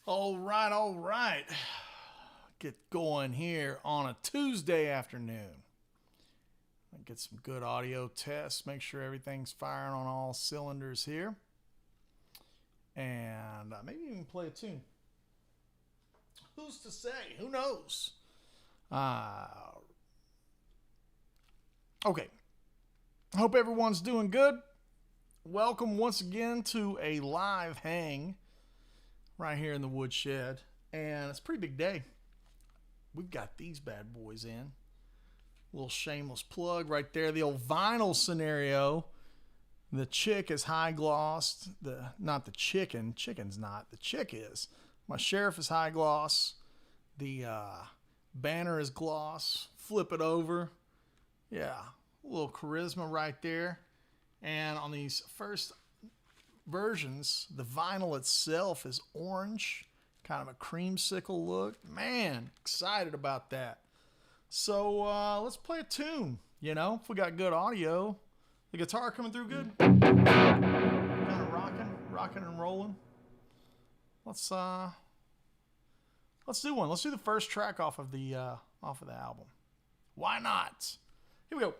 All right. Get going here on a Tuesday afternoon. Get some good audio tests. Make sure everything's firing on all cylinders here. And maybe even play a tune. Who's to say? Who knows? Okay. Hope everyone's doing good. Welcome once again to a live hang right here in the Woodshed. And it's a pretty big day. We've got these bad boys in. Little shameless plug right there. The old vinyl scenario. The chick is high glossed. Not the chicken. Chicken's not. The chick is. My sheriff is high gloss. The banner is gloss. Flip it over. Yeah. A little charisma right there. And on these first versions, the vinyl itself is orange. Kind of a creamsicle look. Man, excited about that. So let's play a tune. You know, if we got good audio. The guitar coming through good. Kind of rocking and rolling. Let's do one. Let's do the first track off of the album. Why not? Here we go.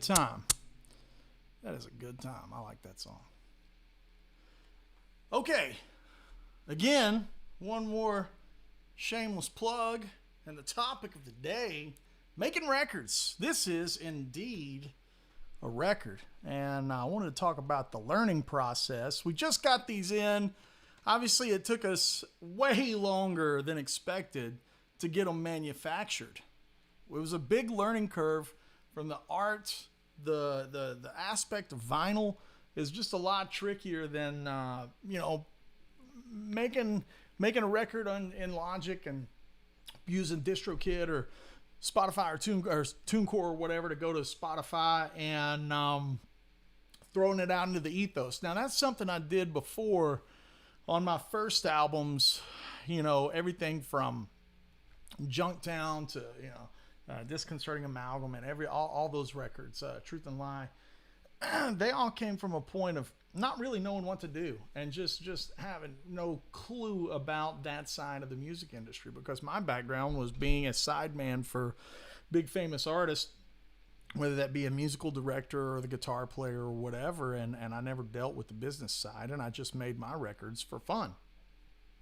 good time. That is a good time. I like that song. Okay. Again, one more shameless plug. And the topic of the day, making records. This is indeed a record. And I wanted to talk about the learning process. We just got these in. Obviously, it took us way longer than expected to get them manufactured. It was a big learning curve from the art. The aspect of vinyl is just a lot trickier than making a record in Logic and using DistroKid or Spotify or TuneCore or whatever to go to Spotify and throwing it out into the ethos. Now that's something I did before on my first albums. Everything from Junktown to Disconcerting Amalgam and all those records, Truth and Lie, they all came from a point of not really knowing what to do and just having no clue about that side of the music industry, because my background was being a sideman for big famous artists, whether that be a musical director or the guitar player or whatever, and I never dealt with the business side, and I just made my records for fun.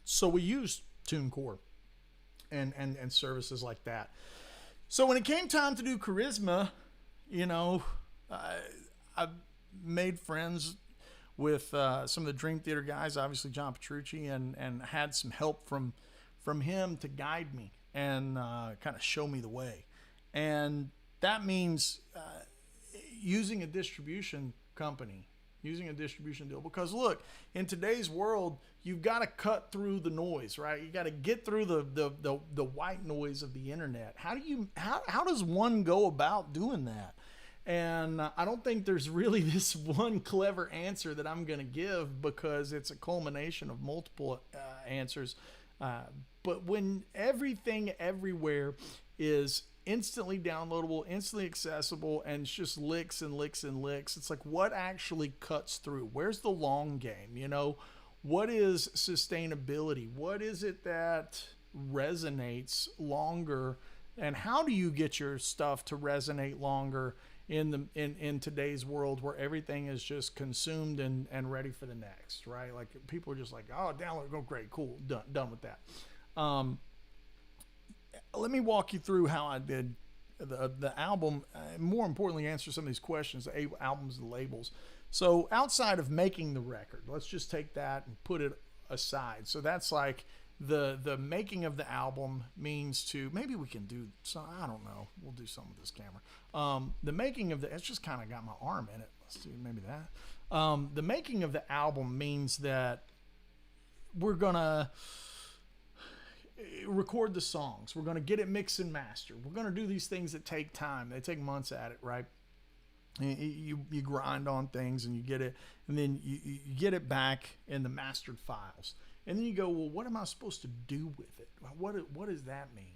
So we used TuneCore and services like that. So when it came time to do Charisma, I made friends with some of the Dream Theater guys, obviously John Petrucci, and had some help from him to guide me and kind of show me the way. And that means using a distribution company, using a distribution deal. Because look, in today's world, you've got to cut through the noise, right? You got to get through the white noise of the internet. How does one go about doing that? And I don't think there's really this one clever answer that I'm going to give, because it's a culmination of multiple answers. But when everything everywhere is instantly downloadable, instantly accessible, and it's just licks and licks and licks, it's like, what actually cuts through? Where's the long game? What is sustainability? What is it that resonates longer? And how do you get your stuff to resonate longer in today's world where everything is just consumed and ready for the next, right? Like, people are just like, oh, download, go, great, cool, done with that. Let me walk you through how I did the album. More importantly, answer some of these questions, the albums and labels. So outside of making the record, let's just take that and put it aside. So that's like the making of the album means to, maybe we can do some, I don't know, we'll do something with this camera. The making of it's just kind of got my arm in it. Let's do maybe that. The making of the album means that we're gonna record the songs. We're gonna get it mixed and mastered. We're gonna do these things that take time. They take months at it, right? You grind on things and you get it, and then you get it back in the mastered files. And then you go, well, what am I supposed to do with it? What does that mean?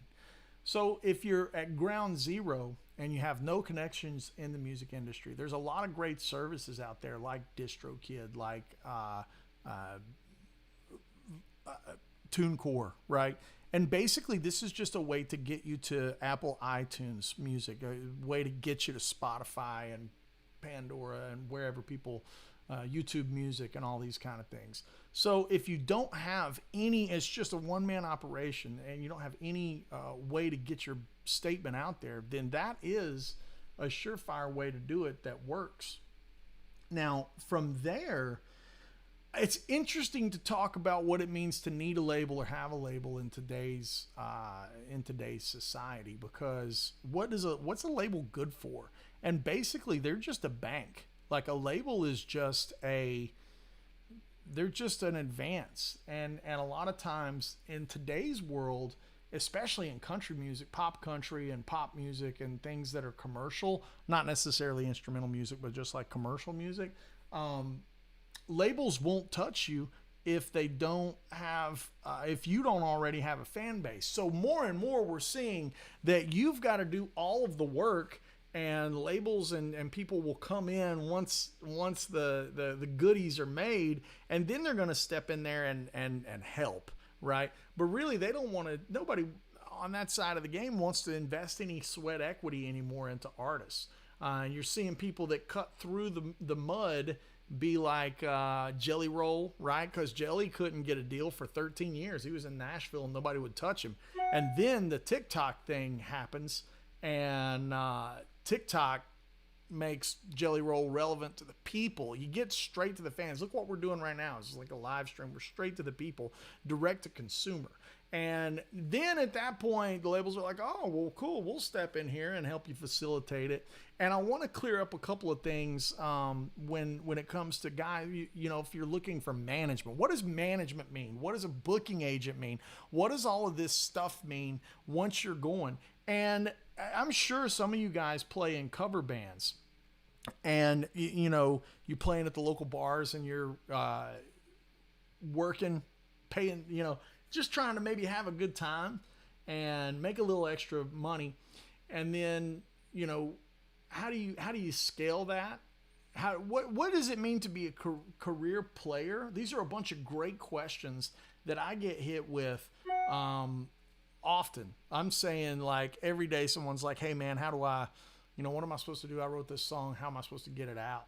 So if you're at ground zero and you have no connections in the music industry, there's a lot of great services out there like DistroKid, like TuneCore, right? And basically, this is just a way to get you to Apple iTunes Music, a way to get you to Spotify and Pandora and wherever people, YouTube Music and all these kind of things. So if you don't have any, it's just a one-man operation, and you don't have any way to get your statement out there, then that is a surefire way to do it that works. Now, from there, it's interesting to talk about what it means to need a label or have a label in today's society, because what's a label good for? And basically, they're just a bank. Like, a label is they're just an advance, and a lot of times in today's world, especially in country music, pop country and pop music and things that are commercial, not necessarily instrumental music, but just like commercial music, labels won't touch you if they don't have, if you don't already have a fan base. So more and more we're seeing that you've got to do all of the work, and labels and people will come in once the goodies are made, and then they're going to step in there and help, right? But really, they don't want to, nobody on that side of the game wants to invest any sweat equity anymore into artists. You're seeing people that cut through the mud be like Jelly Roll, right? Because Jelly couldn't get a deal for 13 years. He was in Nashville and nobody would touch him. And then the TikTok thing happens, and TikTok makes Jelly Roll relevant to the people. You get straight to the fans. Look what we're doing right now. It's like a live stream. We're straight to the people, direct to consumer. And then at that point, the labels are like, oh, well, cool. We'll step in here and help you facilitate it. And I want to clear up a couple of things when it comes to guys, you know, if you're looking for management. What does management mean? What does a booking agent mean? What does all of this stuff mean once you're going? And I'm sure some of you guys play in cover bands. And, you know, you're playing at the local bars and you're working, paying, you know, just trying to maybe have a good time and make a little extra money. And then, you know, how do you scale that? What does it mean to be a career player? These are a bunch of great questions that I get hit with often. I'm saying, like, every day someone's like, hey man, how do I, you know, what am I supposed to do? I wrote this song. How am I supposed to get it out?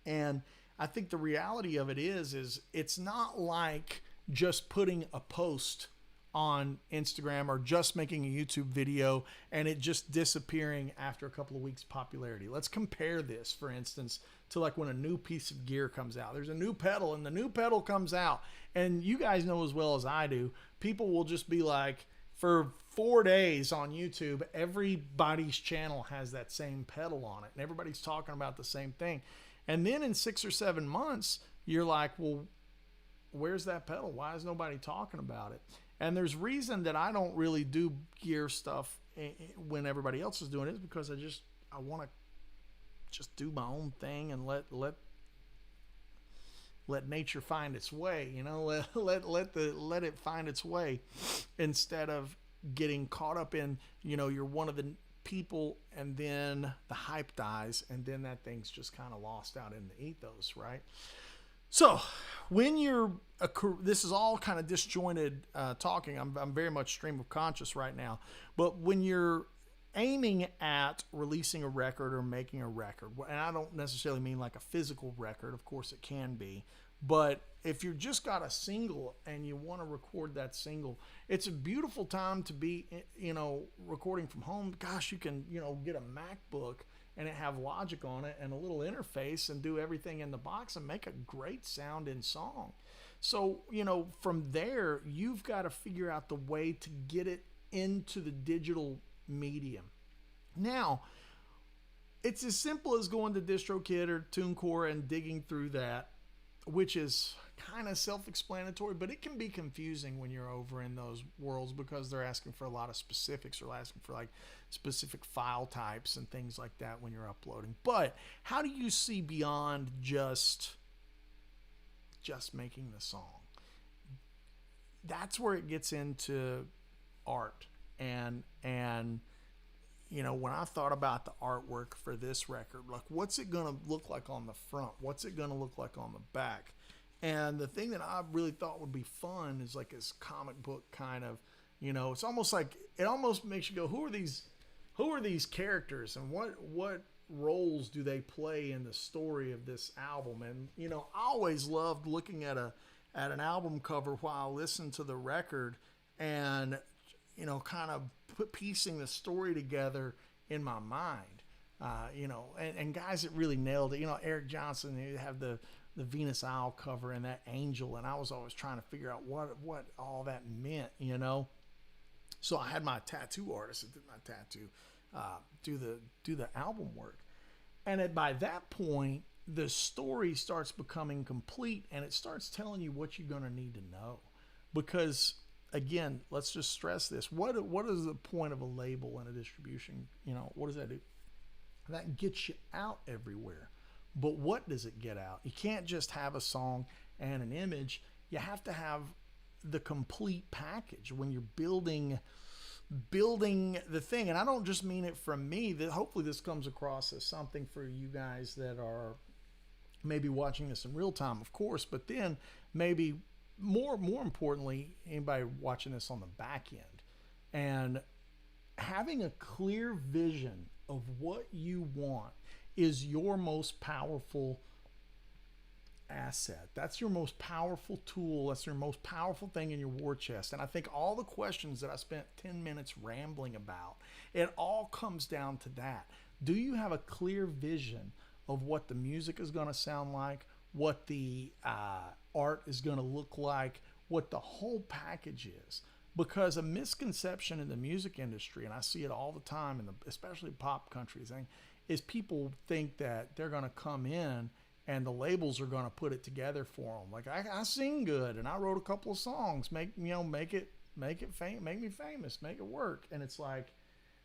And I think the reality of it is it's not like just putting a post on Instagram or just making a YouTube video and it just disappearing after a couple of weeks popularity. Let's compare this, for instance, to like when a new piece of gear comes out. There's a new pedal and the new pedal comes out, and you guys know as well as I do, people will just be like, for 4 days on YouTube, everybody's channel has that same pedal on it and everybody's talking about the same thing. And then in 6 or 7 months, you're like, well, where's that pedal? Why is nobody talking about it? And there's reason that I don't really do gear stuff when everybody else is doing it, is because I want to just do my own thing and let nature find its way, you know, let it find its way, instead of getting caught up in, you know, you're one of the people and then the hype dies and then that thing's just kind of lost out in the ethos, right? So when you're this is all kind of disjointed talking. I'm very much stream of conscious right now. But when you're aiming at releasing a record or making a record, and I don't necessarily mean like a physical record, of course it can be, but if you've just got a single and you want to record that single, it's a beautiful time to be, you know, recording from home. Gosh, you can, you know, get a MacBook and it have Logic on it and a little interface and do everything in the box and make a great sounding song. So, you know, from there, you've got to figure out the way to get it into the digital medium. Now, it's as simple as going to DistroKid or TuneCore and digging through that, which is kind of self-explanatory, but it can be confusing when you're over in those worlds because they're asking for a lot of specifics or asking for like specific file types and things like that when you're uploading. But how do you see beyond just making the song? That's where it gets into art. And you know, when I thought about the artwork for this record, like, what's it going to look like on the front? What's it going to look like on the back? And the thing that I really thought would be fun is like this comic book kind of, you know, it's almost like, it almost makes you go, who are these characters and what roles do they play in the story of this album? And, you know, I always loved looking at an album cover while I listened to the record and, you know, kind of piecing the story together in my mind, you know, and guys that really nailed it, you know, Eric Johnson, you have the Venus Isle cover and that angel. And I was always trying to figure out what all that meant, you know? So I had my tattoo artist that did my tattoo, do the album work. And by that point, the story starts becoming complete and it starts telling you what you're going to need to know. Because again, let's just stress this. What is the point of a label and a distribution? You know, what does that do? That gets you out everywhere. But what does it get out? You can't just have a song and an image. You have to have the complete package when you're building the thing. And I don't just mean it from me. That hopefully this comes across as something for you guys that are maybe watching this in real time, of course, but then maybe more importantly, anybody watching this on the back end, and having a clear vision of what you want is your most powerful asset. That's your most powerful tool. That's your most powerful thing in your war chest. And I think all the questions that I spent 10 minutes rambling about, it all comes down to that. Do you have a clear vision of what the music is going to sound like, what the art is going to look like, what the whole package is? Because a misconception in the music industry, and I see it all the time, especially pop country thing, is people think that they're going to come in and the labels are going to put it together for them. Like, I sing good and I wrote a couple of songs, make me famous, make it work. And it's like,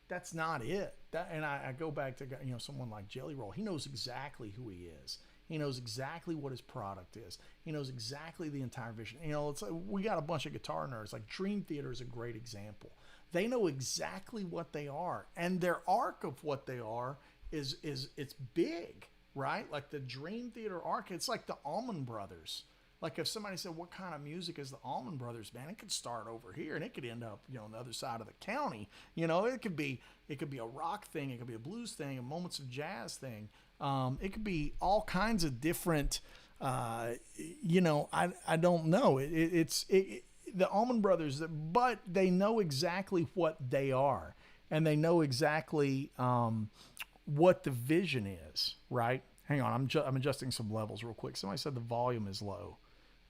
that's not it. And I go back to, someone like Jelly Roll. He knows exactly who he is. He knows exactly what his product is. He knows exactly the entire vision. It's like, we got a bunch of guitar nerds. Like Dream Theater is a great example. They know exactly what they are, and their arc of what they are is it's big, right? Like the Dream Theater arc. It's like the Allman Brothers. Like if somebody said, what kind of music is the Allman Brothers, man, it could start over here and it could end up, on the other side of the county. It could be a rock thing. It could be a blues thing, a moments of jazz thing. It could be all kinds of different, I don't know. It's the Allman Brothers, but they know exactly what they are, and they know exactly what the vision is, right? Hang on, I'm adjusting some levels real quick. Somebody said the volume is low.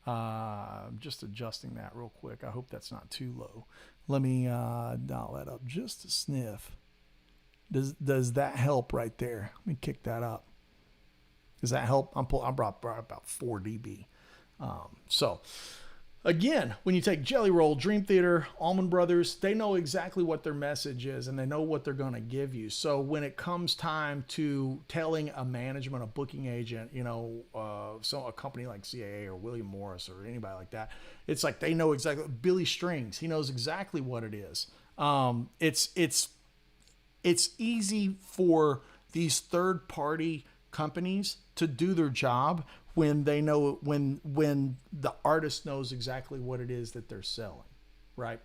I'm just adjusting that real quick. I hope that's not too low. Let me dial that up just a sniff. Does that help right there? Let me kick that up. Does that help? I brought about 4 dB. So again, when you take Jelly Roll, Dream Theater, Allman Brothers, they know exactly what their message is and they know what they're going to give you. So when it comes time to telling a management, a booking agent, so a company like CAA or William Morris or anybody like that, it's like they know exactly. Billy Strings, he knows exactly what it is. It's easy for these third-party companies to do their job when they know when the artist knows exactly what it is that they're selling, right?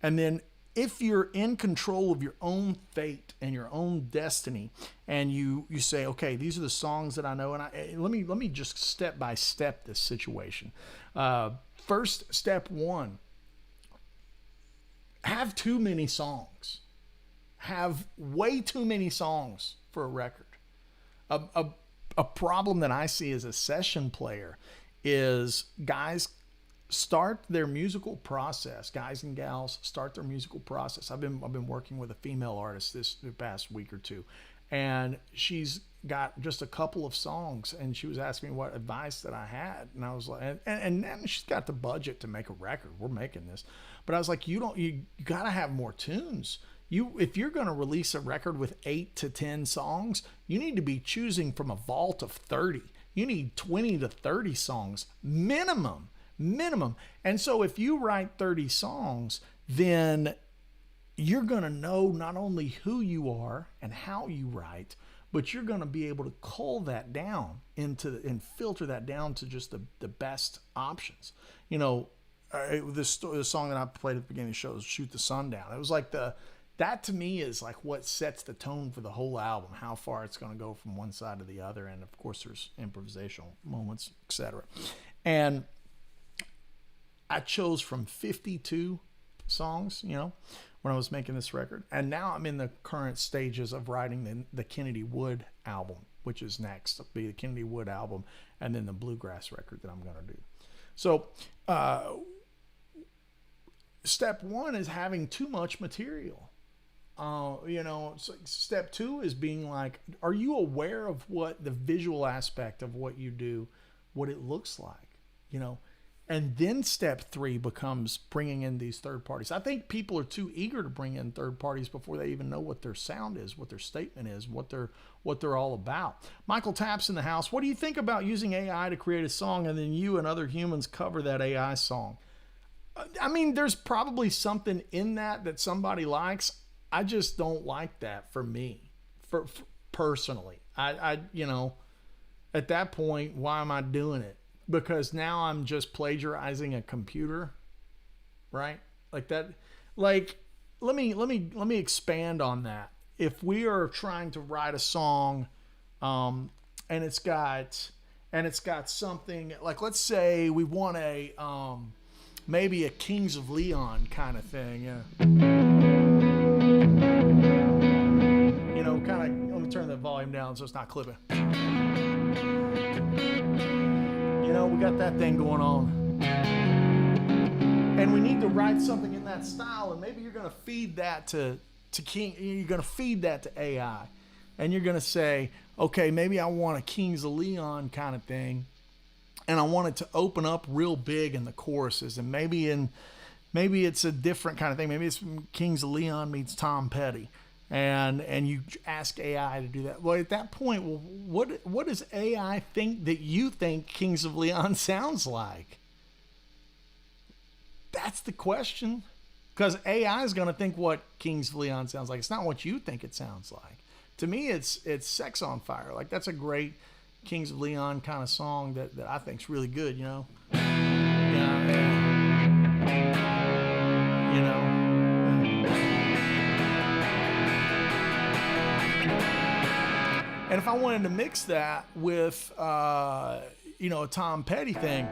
And then if you're in control of your own fate and your own destiny, and you say, okay, these are the songs that I know, and let me just step by step this situation. First, step one: have too many songs. Have way too many songs for a record. A problem that I see as a session player is guys start their musical process. Guys and gals start their musical process. I've been working with a female artist this past week or two, and she's got just a couple of songs, and she was asking me what advice that I had, and I was like, and then she's got the budget to make a record. We're making this, but I was like, you gotta have more tunes. If you're going to release a record with 8 to 10 songs, you need to be choosing from a vault of 30. You need 20 to 30 songs minimum. And so if you write 30 songs, then you're going to know not only who you are and how you write, but you're going to be able to cull that down and filter that down to just the best options. The song that I played at the beginning of the show is Shoot the Sun Down. It was like that to me is like what sets the tone for the whole album, how far it's going to go from one side to the other. And of course there's improvisational moments, etc. And I chose from 52 songs, when I was making this record. And now I'm in the current stages of writing the Kennedy Wood album, which is next. It'll be the Kennedy Wood album and then the Bluegrass record that I'm going to do. So, step one is having too much material. So step two is being like, are you aware of what the visual aspect of what you do, what it looks like, and then step three becomes bringing in these third parties. I think people are too eager to bring in third parties before they even know what their sound is, what their statement is, what they're all about. Michael Tapp's in the house. What do you think about using AI to create a song and then you and other humans cover that AI song? I mean, there's probably something in that somebody likes. I just don't like that for me, for personally. I at that point, why am I doing it? Because now I'm just plagiarizing a computer, right? Like that. Like, let me expand on that. if we are trying to write a song, and it's got something like, let's say we want a maybe a Kings of Leon kind of thing, kind of. Let me turn the volume down so it's not clipping. We got that thing going on, and we need to write something in that style, and maybe you're going to feed that to King. You're going to feed that to AI, and you're going to say, okay, maybe I want a Kings of Leon kind of thing, and I want it to open up real big in the choruses, and maybe it's a different kind of thing. Maybe it's Kings of Leon meets Tom Petty, and you ask AI to do that. Well, at that point, what does AI think that you think Kings of Leon sounds like? That's the question, because AI is going to think what Kings of Leon sounds like. It's not what you think it sounds like. To me, it's Sex on Fire. Like, that's a great Kings of Leon kind of song that I think's really good. And if I wanted to mix that with, a Tom Petty thing,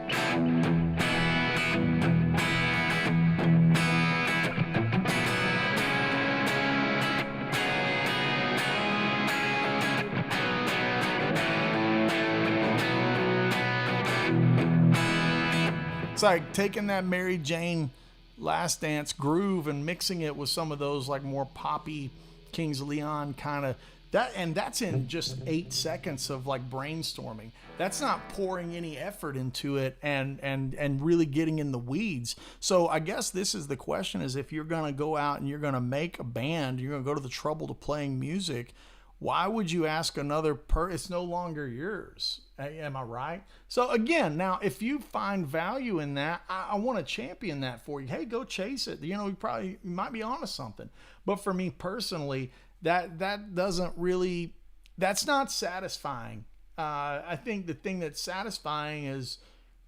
it's like taking that Mary Jane Last Dance groove and mixing it with some of those like more poppy Kings of Leon kind of that, and that's in just 8 seconds of like brainstorming. That's not pouring any effort into it and really getting in the weeds. So I guess this is the question: is if you're gonna go out and you're gonna make a band, you're gonna go to the trouble to playing music, why would you ask another it's no longer yours? Am I right? So again, now if you find value in that, I want to champion that for you. Hey, go chase it. You might be onto something. But for me personally, that doesn't really, that's not satisfying. I think the thing that's satisfying is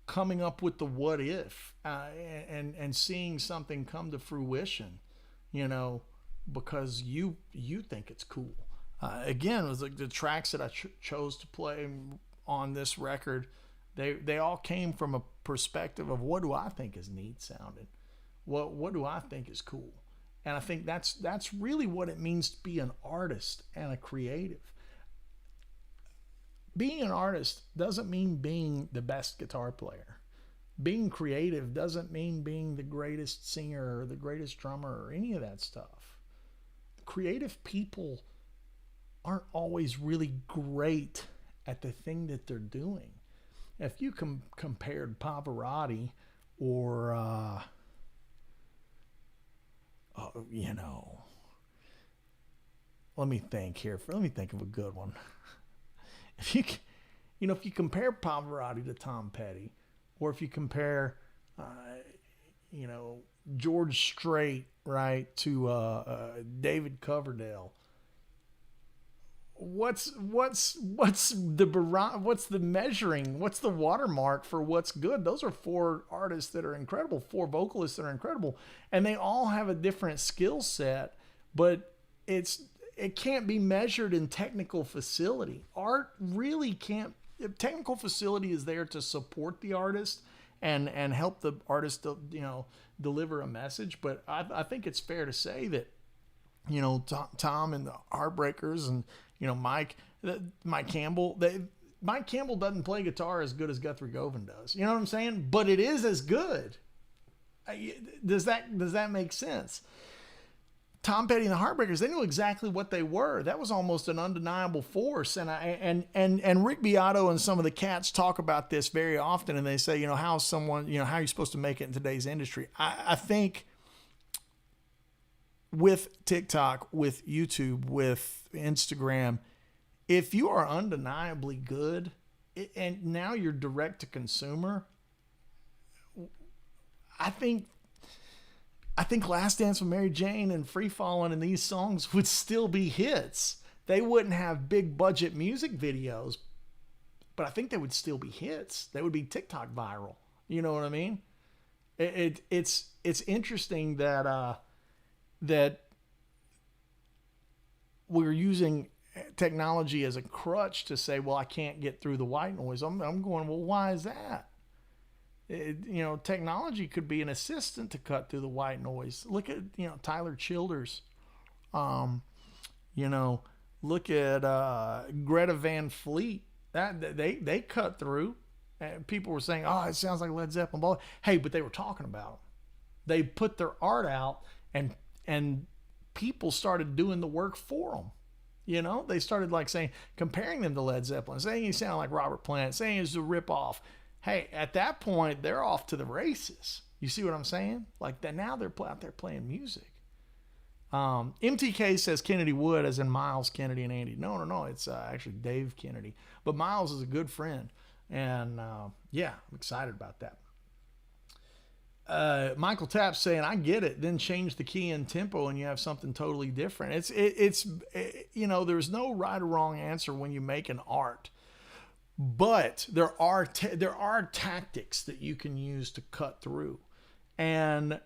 coming up with the what if, and seeing something come to fruition, because you think it's cool. Again, it was like the tracks that I chose to play on this record. They all came from a perspective of what do I think is neat sounding, what do I think is cool, and I think that's really what it means to be an artist and a creative. Being an artist doesn't mean being the best guitar player. Being creative doesn't mean being the greatest singer or the greatest drummer or any of that stuff. Creative people aren't always really great at the thing that they're doing. If you compared Pavarotti or, let me think here. Let me think of a good one. If you compare Pavarotti to Tom Petty, or if you compare, George Strait, right, to David Coverdale, what's the measuring? What's the watermark for what's good? Those are 4 artists that are incredible, 4 vocalists that are incredible, and they all have a different skill set, but it can't be measured in technical facility. Art really can't. Technical facility is there to support the artist and help the artist deliver a message. But I think it's fair to say that Tom and the Heartbreakers and Mike Campbell. Mike Campbell doesn't play guitar as good as Guthrie Govan does. You know what I'm saying? But it is as good. Does that make sense? Tom Petty and the Heartbreakers, they knew exactly what they were. That was almost an undeniable force. And Rick Beato and some of the cats talk about this very often, and they say, how are you supposed to make it in today's industry? I think with TikTok, with YouTube, with Instagram, if you are undeniably good, and now you're direct to consumer, I think Last Dance with Mary Jane and Free Fallin' and these songs would still be hits. They wouldn't have big budget music videos, but I think they would still be hits. They would be TikTok viral. You know what I mean? It's interesting that we're using technology as a crutch to say, well, I can't get through the white noise. I'm going, well, why is that? Technology could be an assistant to cut through the white noise. Look at, Tyler Childers. Look at Greta Van Fleet. That they cut through. And people were saying, oh, it sounds like Led Zeppelin. Blah. Hey, but they were talking about them. They put their art out, and people started doing the work for them. They started comparing them to Led Zeppelin, saying he sounded like Robert Plant, saying it's a ripoff. Hey, at that point, they're off to the races. You see what I'm saying? Like that now they're out there playing music. MTK says Kennedy Wood, as in Miles Kennedy and Andy. No. It's actually Dave Kennedy. But Miles is a good friend. And I'm excited about that. Michael Tapp's saying, I get it. Then change the key and tempo and you have something totally different. It's there's no right or wrong answer when you make an art. But there are tactics that you can use to cut through. And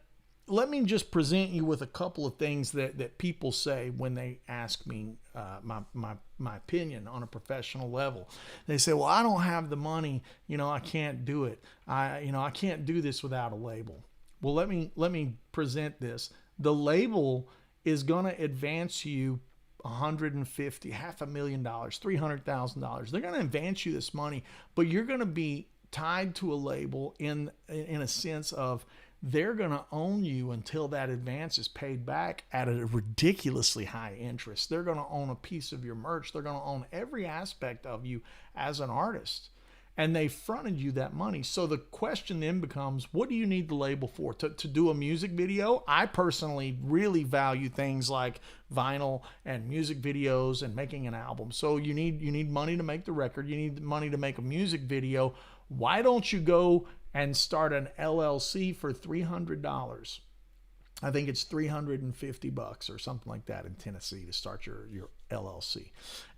let me just present you with a couple of things that people say when they ask me my opinion on a professional level. They say, well, I don't have the money. I can't do it. I can't do this without a label. Well, let me present this. The label is going to advance you $150,000, $500,000, $300,000. They're going to advance you this money, but you're going to be tied to a label in a sense of they're going to own you until that advance is paid back at a ridiculously high interest. They're going to own a piece of your merch. They're going to own every aspect of you as an artist. And they fronted you that money. So the question then becomes, what do you need the label for? To do a music video? I personally really value things like vinyl and music videos and making an album. So you need money to make the record. You need money to make a music video. Why don't you go and start an LLC for $300? I think it's $350 or something like that in Tennessee to start your LLC.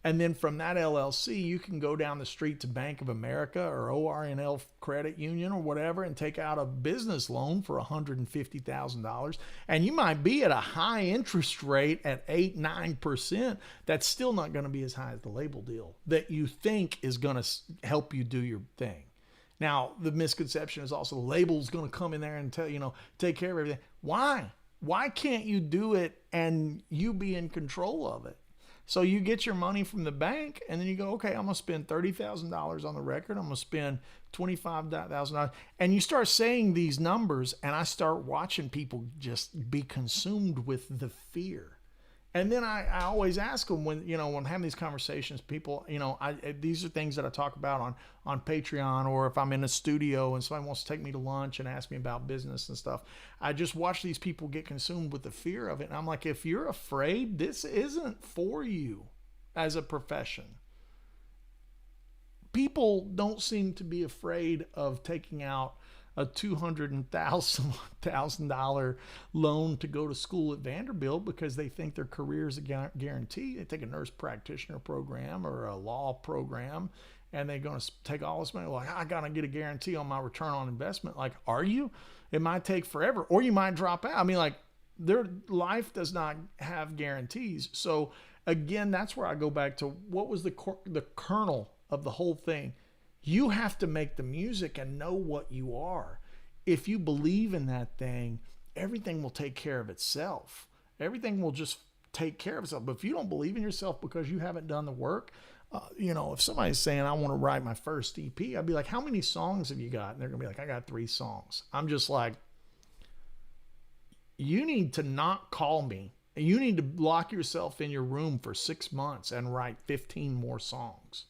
And then from that LLC, you can go down the street to Bank of America or ORNL Credit Union or whatever and take out a business loan for $150,000. And you might be at a high interest rate at 8-9%. That's still not going to be as high as the label deal that you think is going to help you do your thing. Now, the misconception is also the label's going to come in there and take care of everything. Why? Why can't you do it and you be in control of it? So you get your money from the bank and then you go, okay, I'm going to spend $30,000 on the record. I'm going to spend $25,000. And you start saying these numbers and I start watching people just be consumed with the fear. And then I always ask them when I'm having these conversations, people, these are things that I talk about on Patreon, or if I'm in a studio and somebody wants to take me to lunch and ask me about business and stuff. I just watch these people get consumed with the fear of it. And I'm like, if you're afraid, this isn't for you as a profession. People don't seem to be afraid of taking out a $200,000 loan to go to school at Vanderbilt because they think their career is a guarantee. They take a nurse practitioner program or a law program and they're going to take all this money. Like, I got to get a guarantee on my return on investment. Like, are you? It might take forever or you might drop out. I mean, like, their life does not have guarantees. So again, that's where I go back to what was the kernel of the whole thing. You have to make the music and know what you are. If you believe in that thing, everything will take care of itself. Everything will just take care of itself. But if you don't believe in yourself because you haven't done the work, if somebody's saying, I want to write my first EP, I'd be like, how many songs have you got? And they're going to be like, I got 3 songs. I'm just like, you need to not call me. You need to lock yourself in your room for 6 months and write 15 more songs.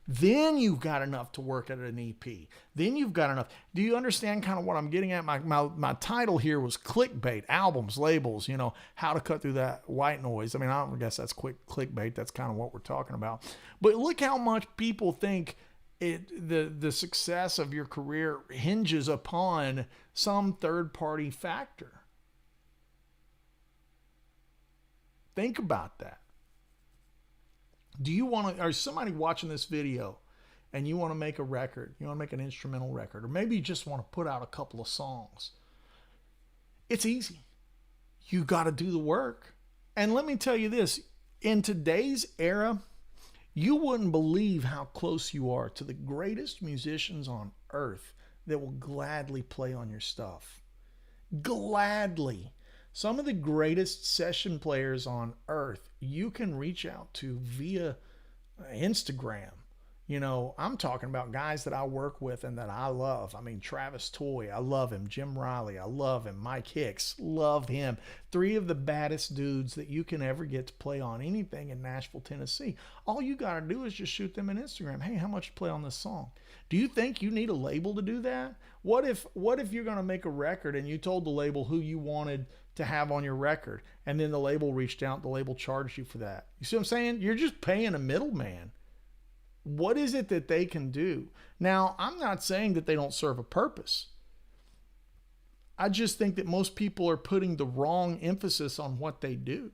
Then you've got enough to work at an EP. Then you've got enough. Do you understand kind of what I'm getting at? My title here was clickbait, albums, labels, how to cut through that white noise. I mean, I guess that's quick clickbait. That's kind of what we're talking about. But look how much people think the success of your career hinges upon some third-party factor. Think about that. Do you want to, or somebody watching this video and you want to make a record, you want to make an instrumental record, or maybe you just want to put out a couple of songs? It's easy. You got to do the work. And let me tell you this, In today's era, you wouldn't believe how close you are to the greatest musicians on earth that will gladly play on your stuff. Gladly. Some of the greatest session players on earth you can reach out to via Instagram. You know, I'm talking about guys that I work with and that I love. I mean, Travis Toy, I love him. Jim Riley, I love him. Mike Hicks, love him. 3 of the baddest dudes that you can ever get to play on anything in Nashville, Tennessee. All you got to do is just shoot them an Instagram. Hey, how much you play on this song? Do you think you need a label to do that? What if you're going to make a record and you told the label who you wanted to have on your record, and then the label reached out, the label charged you for that? You see what I'm saying? You're just paying a middleman. What is it that they can do? Now, I'm not saying that they don't serve a purpose. I just think that most people are putting the wrong emphasis on what they do.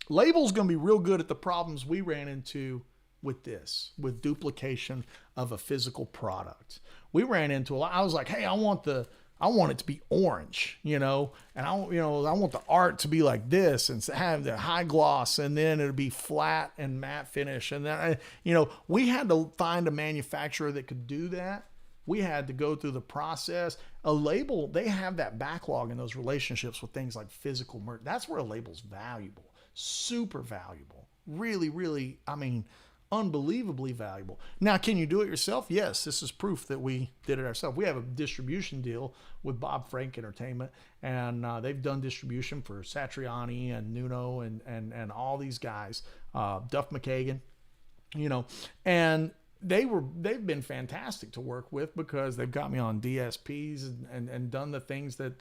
Label's going to be real good at the problems we ran into with this, with duplication of a physical product. We ran into a lot. I was like, hey, I want it to be orange, you know, and I want the art to be like this and have the high gloss, and then it'll be flat and matte finish. And then, we had to find a manufacturer that could do that. We had to go through the process. A label, they have that backlog in those relationships with things like physical merch. That's where a label's valuable, super valuable, really, really, unbelievably valuable. Now, can you do it yourself? Yes, this is proof that we did it ourselves. We have a distribution deal with Bob Frank Entertainment, and they've done distribution for Satriani and Nuno and all these guys, Duff McKagan, and they've been fantastic to work with because they've got me on DSPs and done the things that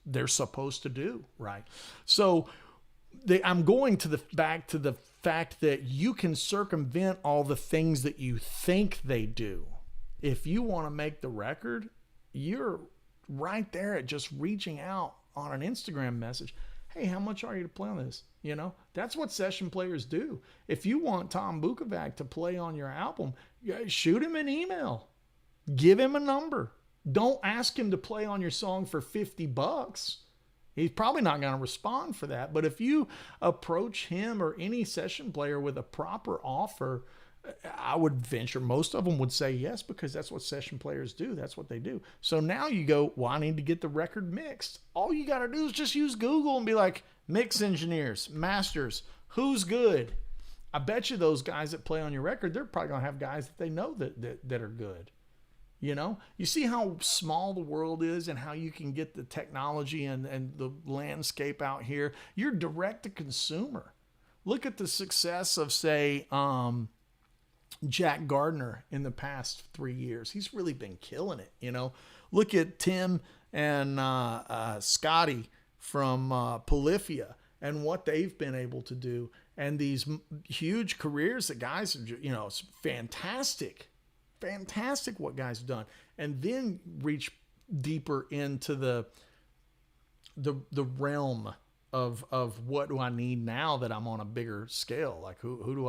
they're supposed to do, right? So I'm going back to the fact that you can circumvent all the things that you think they do. If you want to make the record, you're right there at just reaching out on an Instagram message. Hey, how much are you to play on this? That's what session players do. If you want Tom Bukovac to play on your album, shoot him an email. Give him a number. Don't ask him to play on your song for $50. He's probably not going to respond for that. But if you approach him or any session player with a proper offer, I would venture most of them would say yes, because that's what session players do. That's what they do. So now you go, well, I need to get the record mixed. All you got to do is just use Google and be like, mix engineers, masters, who's good? I bet you those guys that play on your record, they're probably going to have guys that they know that are good. You see how small the world is and how you can get the technology and the landscape out here. You're direct to consumer. Look at the success of, say, Jack Gardner in the past 3 years. He's really been killing it. Look at Tim and Scotty from Polyphia and what they've been able to do, and these huge careers that guys are, it's fantastic what guys have done. And then reach deeper into the realm of what do I need now that I'm on a bigger scale? Like who do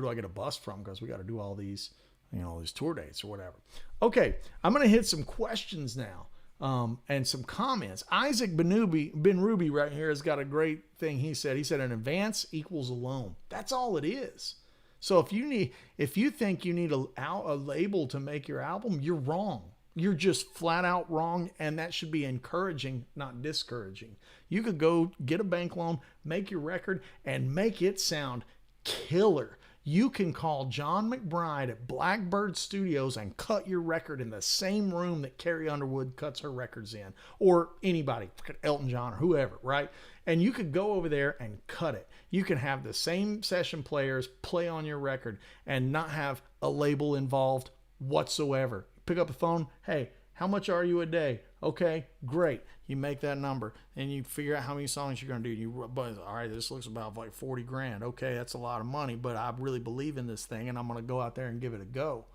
I get a bus from? Because we got to do all these, these tour dates or whatever. Okay, I'm going to hit some questions now. And some comments. Isaac Ben Ruby right here has got a great thing. He said an advance equals a loan. That's all it is. So if you think you need a label to make your album, you're wrong. You're just flat out wrong, and that should be encouraging, not discouraging. You could go get a bank loan, make your record, and make it sound killer. You can call John McBride at Blackbird Studios and cut your record in the same room that Carrie Underwood cuts her records in, or anybody, Elton John or whoever, right? And you could go over there and cut it. You can have the same session players play on your record and not have a label involved whatsoever. Pick up the phone. Hey, how much are you a day? Okay, great. You make that number and you figure out how many songs you're going to do. All right, this looks about like 40 grand. Okay, that's a lot of money, but I really believe in this thing and I'm going to go out there and give it a go.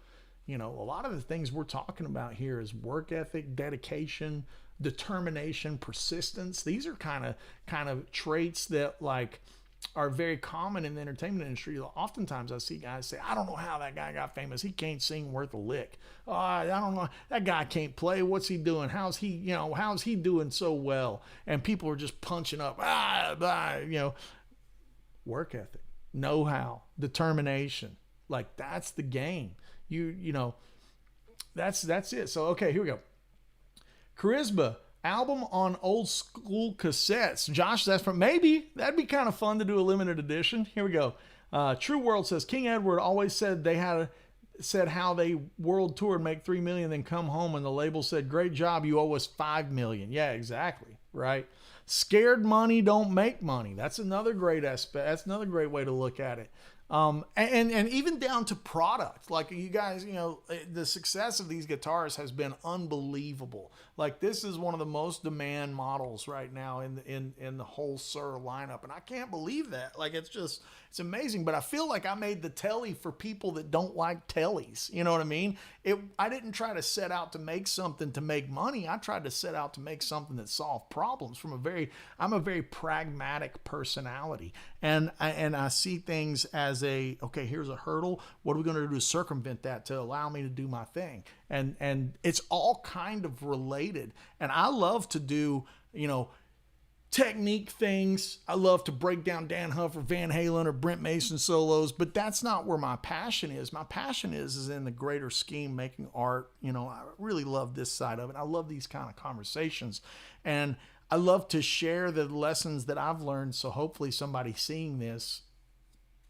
A lot of the things we're talking about here is work ethic, dedication, determination, persistence. These are kind of traits that are very common in the entertainment industry. Oftentimes I see guys say, I don't know how that guy got famous. He can't sing worth a lick. Oh, I don't know. That guy can't play. What's he doing? How's he doing so well? And people are just punching up. work ethic, know-how, determination. Like, that's the game. You know, that's it. So, okay, here we go. Charisma album on old school cassettes. Josh, that's from, maybe that'd be kind of fun to do a limited edition. Here we go. True World says King Edward always said said how they world tour and make $3 million, then come home and the label said, great job, you owe us $5 million. Yeah, exactly. Right. Scared money don't make money. That's another great aspect. That's another great way to look at it. And even down to product, like, you guys, you know, the success of these guitars has been unbelievable. Like, this is one of the most demand models right now in the whole Sir lineup. And I can't believe that. Like, it's amazing. But I feel like I made the telly for people that don't like tellies. You know what I mean? I didn't try to set out to make something to make money. I tried to set out to make something that solved problems I'm a very pragmatic personality. And I see things as okay, here's a hurdle. What are we going to do to circumvent that to allow me to do my thing? And it's all kind of related. And I love to do, you know, technique things. I love to break down Dan Huff or Van Halen or Brent Mason solos, but that's not where my passion is. My passion is in the greater scheme, making art. You know, I really love this side of it. I love these kind of conversations, and I love to share the lessons that I've learned. So hopefully somebody seeing this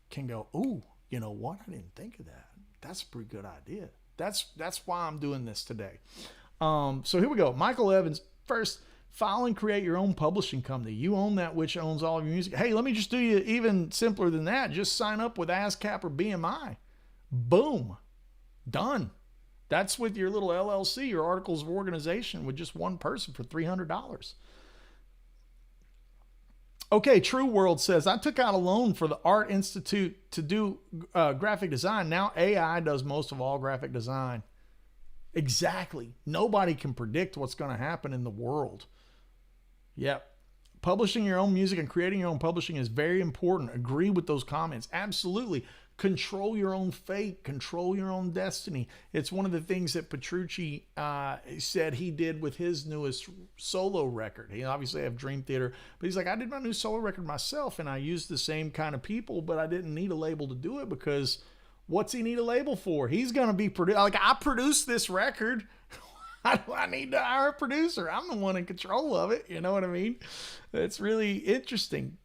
can go, ooh, you know what? I didn't think of that. That's a pretty good idea. That's why I'm doing this today. So here we go. Michael Evans. First, file and create your own publishing company. You own that which owns all of your music. Hey, let me just do you even simpler than that. Just sign up with ASCAP or BMI. Boom. Done. That's with your little LLC, your articles of organization, with just one person for $300. Okay, True World says, I took out a loan for the Art Institute to do graphic design. Now AI does most of all graphic design. Exactly. Nobody can predict what's going to happen in the world. Yep. Publishing your own music and creating your own publishing is very important. Agree with those comments. Absolutely. Control your own fate. Control your own destiny. It's one of the things that Petrucci said he did with his newest solo record. He obviously have Dream Theater, but he's like, I did my new solo record myself, and I used the same kind of people, but I didn't need a label to do it, because what's he need a label for? He's going to be like, I produced this record. Why do I need to hire a producer? I'm the one in control of it. You know what I mean? It's really interesting.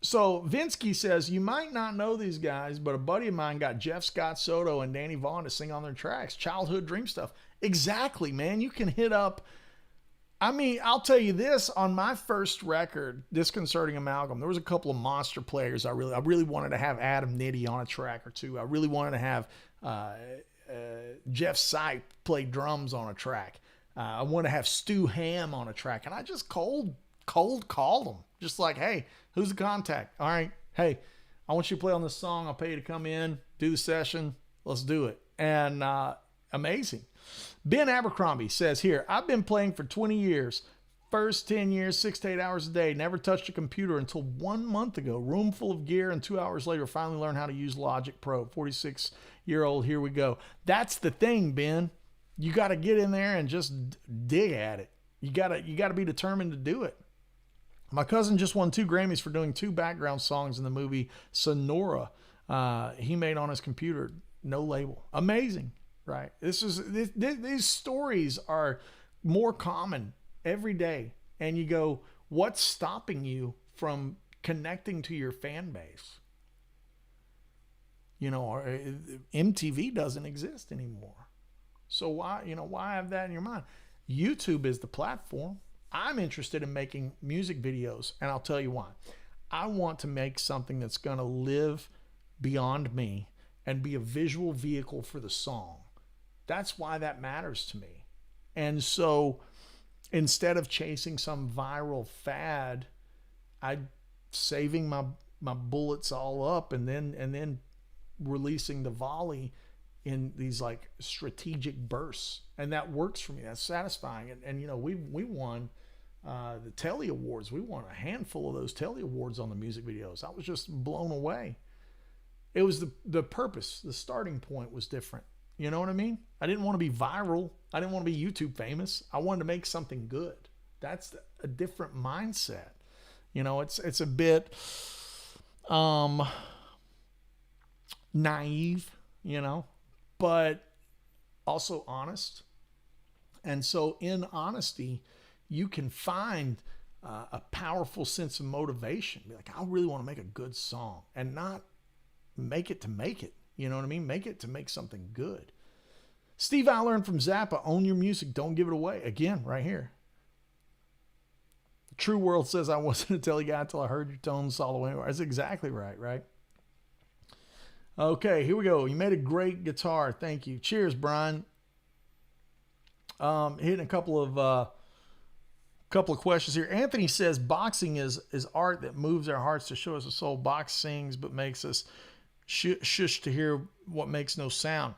So Vinsky says, you might not know these guys, but a buddy of mine got Jeff Scott Soto and Danny Vaughan to sing on their tracks. Childhood dream stuff. Exactly, man. You can hit up. I mean, I'll tell you this, on my first record, Disconcerting Amalgam, there was a couple of monster players. I really wanted to have Adam Nitti on a track or two. I really wanted to have Jeff Sipe play drums on a track. I wanted to have Stu Ham on a track. And I just cold called them. Just like, hey, who's the contact? All right. Hey, I want you to play on this song. I'll pay you to come in, do the session. Let's do it. And amazing. Ben Abercrombie says here, I've been playing for 20 years. First 10 years, 6 to 8 hours a day. Never touched a computer until 1 month ago. Room full of gear, and 2 hours later, finally learned how to use Logic Pro. 46-year-old, here we go. That's the thing, Ben. You got to get in there and just dig at it. You got to be determined to do it. My cousin just won 2 Grammys for doing 2 background songs in the movie Sonora. He made on his computer, no label. Amazing, right? These stories are more common every day. And you go, what's stopping you from connecting to your fan base? You know, MTV doesn't exist anymore. So why have that in your mind? YouTube is the platform. I'm interested in making music videos, and I'll tell you why. I want to make something that's going to live beyond me and be a visual vehicle for the song. That's why that matters to me. And so instead of chasing some viral fad, I'm saving my bullets all up and then releasing the volley in these like strategic bursts. And that works for me. That's satisfying. And you know, we won the Telly Awards. We won a handful of those Telly Awards on the music videos. I was just blown away. It was the purpose. The starting point was different. You know what I mean? I didn't want to be viral. I didn't want to be YouTube famous. I wanted to make something good. That's a different mindset. You know, it's a bit, naive, but also honest. And so in honesty, you can find a powerful sense of motivation. Be like, I really want to make a good song, and not make it to make it. You know what I mean? Make it to make something good. Steve, I learned from Zappa, own your music, don't give it away. Again, right here. The True World says, I wasn't a telly guy until I heard your tones all the way. That's exactly right? Okay, here we go. You made a great guitar. Thank you. Cheers, Brian. Hitting a couple of questions here. Anthony says, boxing is art that moves our hearts to show us a soul. Box sings but makes us shush to hear what makes no sound.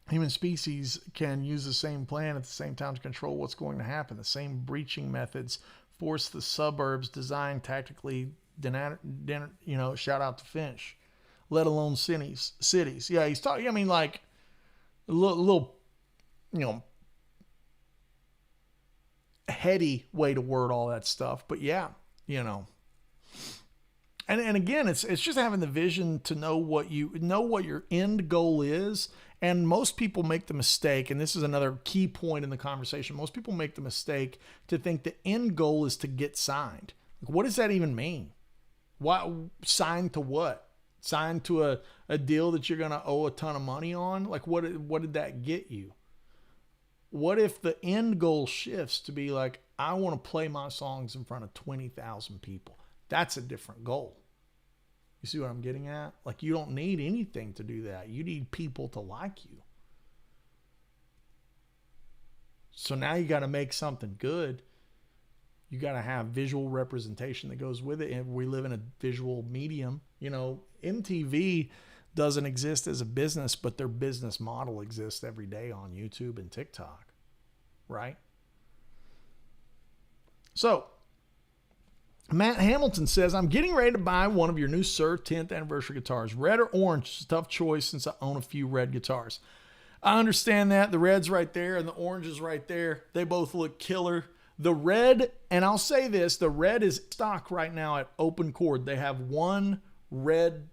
Human species can use the same plan at the same time to control what's going to happen. The same breaching methods force the suburbs designed tactically, shout out to Finch, let alone cities. Yeah, he's talking, like a little heady way to word all that stuff. But yeah, And again, it's just having the vision to know what your end goal is. And most people make the mistake, and this is another key point in the conversation. Most people make the mistake to think the end goal is to get signed. Like, what does that even mean? Why signed to what? Signed to a deal that you're going to owe a ton of money on? Like, what did that get you? What if the end goal shifts to be like, I want to play my songs in front of 20,000 people? That's a different goal. You see what I'm getting at? Like, you don't need anything to do that. You need people to like you. So now you got to make something good. You got to have visual representation that goes with it. And we live in a visual medium. MTV doesn't exist as a business, but their business model exists every day on YouTube and TikTok. Right? So, Matt Hamilton says, I'm getting ready to buy one of your new Sir 10th anniversary guitars. Red or orange? It's a tough choice since I own a few red guitars. I understand that. The red's right there and the orange is right there. They both look killer. The red, and I'll say this, the red is stock right now at Open Chord. They have one red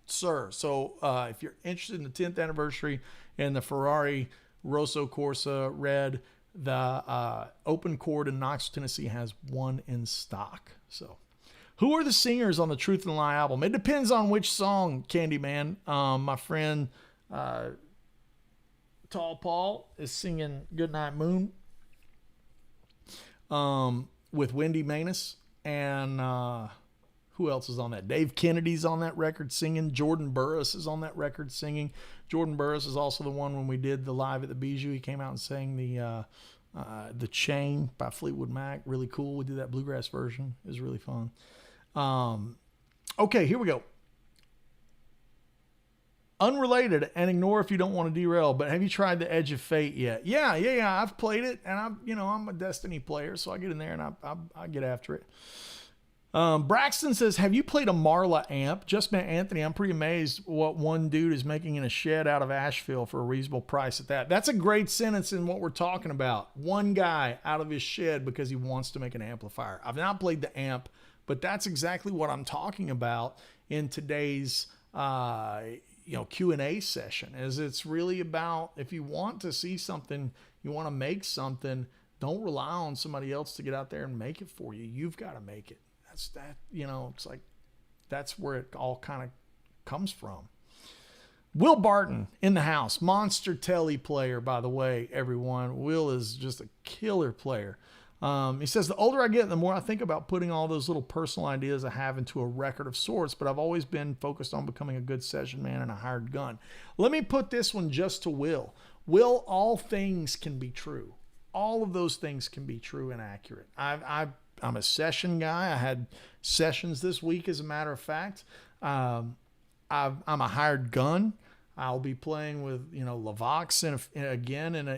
Sir. So if you're interested in the 10th anniversary and the Ferrari Rosso Corsa red, the Open Chord in Knoxville, Tennessee has one in stock. So who are the singers on the Truth and Lie album? It depends on which song, Candyman. My friend Tall Paul is singing Goodnight Moon with Wendy Manus. And who else is on that? Dave Kennedy's on that record singing. Jordan Burris is on that record singing. Jordan Burris is also the one when we did the Live at the Bijou. He came out and sang the Chain by Fleetwood Mac. Really cool. We did that bluegrass version. It was really fun. Okay, here we go. Unrelated, and ignore if you don't want to derail, but have you tried the Edge of Fate yet? Yeah. I've played it, and I'm a Destiny player, so I get in there and I get after it. Braxton says, have you played a Marla amp? Just met Anthony. I'm pretty amazed what one dude is making in a shed out of Asheville for a reasonable price at that. That's a great sentence in what we're talking about. One guy out of his shed because he wants to make an amplifier. I've not played the amp, but that's exactly what I'm talking about in today's Q&A session. Is it's really about, if you want to see something, you want to make something, don't rely on somebody else to get out there and make it for you. You've got to make it. It's like that's where it all kind of comes from. Will Barton in the house, monster telly player, by the way, everyone. Will is just a killer player. He says, the older I get, the more I think about putting all those little personal ideas I have into a record of sorts, but I've always been focused on becoming a good session man and a hired gun. Let me put this one just to Will. Will, all things can be true. All of those things can be true and accurate. I'm a session guy. I had sessions this week, as a matter of fact. I'm a hired gun. I'll be playing with Lavox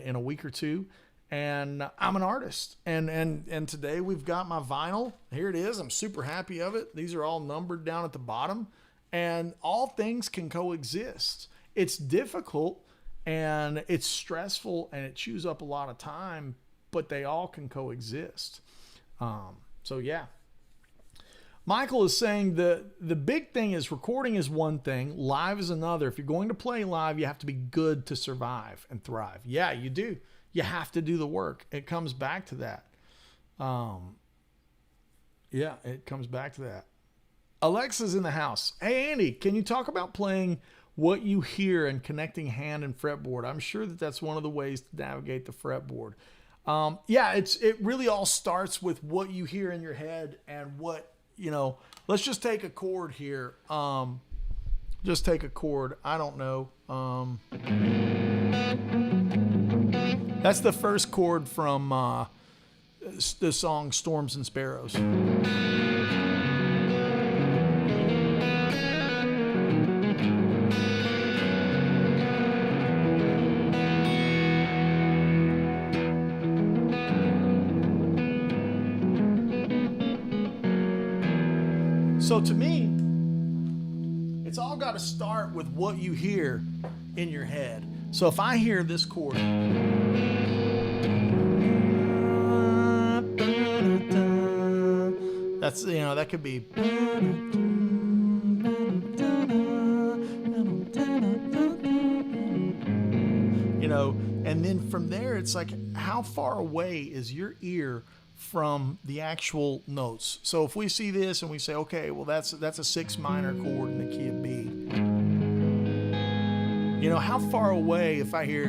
in a week or two, and I'm an artist. And today we've got my vinyl. Here it is. I'm super happy of it. These are all numbered down at the bottom, and all things can coexist. It's difficult and it's stressful and it chews up a lot of time, but they all can coexist. So yeah. Michael is saying the big thing is recording is one thing, live is another. If you're going to play live, you have to be good to survive and thrive. Yeah, you do. You have to do the work. It comes back to that. Yeah, it comes back to that. Alexa's in the house. Hey, Andy, can you talk about playing what you hear and connecting hand and fretboard? I'm sure that's one of the ways to navigate the fretboard. Yeah, it really all starts with what you hear in your head and what, let's just take a chord here. Just take a chord. I don't know. That's the first chord from the song Storms and Sparrows. So to me, it's all got to start with what you hear in your head. So if I hear this chord, that's, that could be, and then from there, it's like, how far away is your ear from the actual notes? So if we see this and we say, okay, well, that's a 6 minor chord in the key of B. How far away if I hear,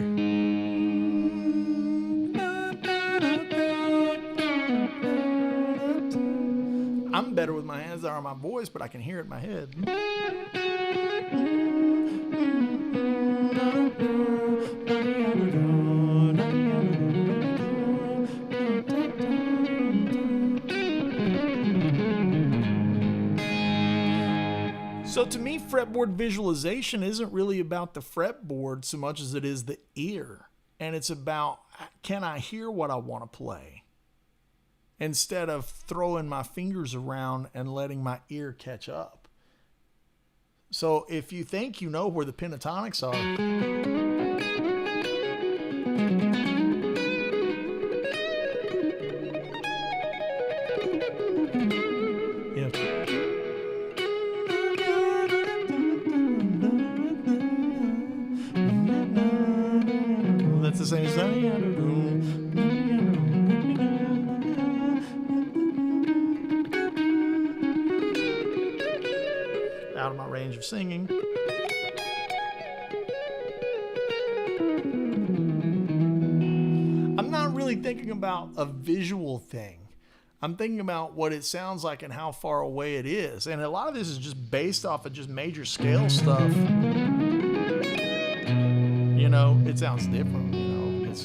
I'm better with my hands than I are my voice, but I can hear it in my head. So to me, fretboard visualization isn't really about the fretboard so much as it is the ear. And it's about, can I hear what I want to play? Instead of throwing my fingers around and letting my ear catch up. So if you think you know where the pentatonics are, that's the same as that. Out of my range of singing. I'm not really thinking about a visual thing. I'm thinking about what it sounds like and how far away it is. And a lot of this is just based off of just major scale stuff. It sounds different, It's...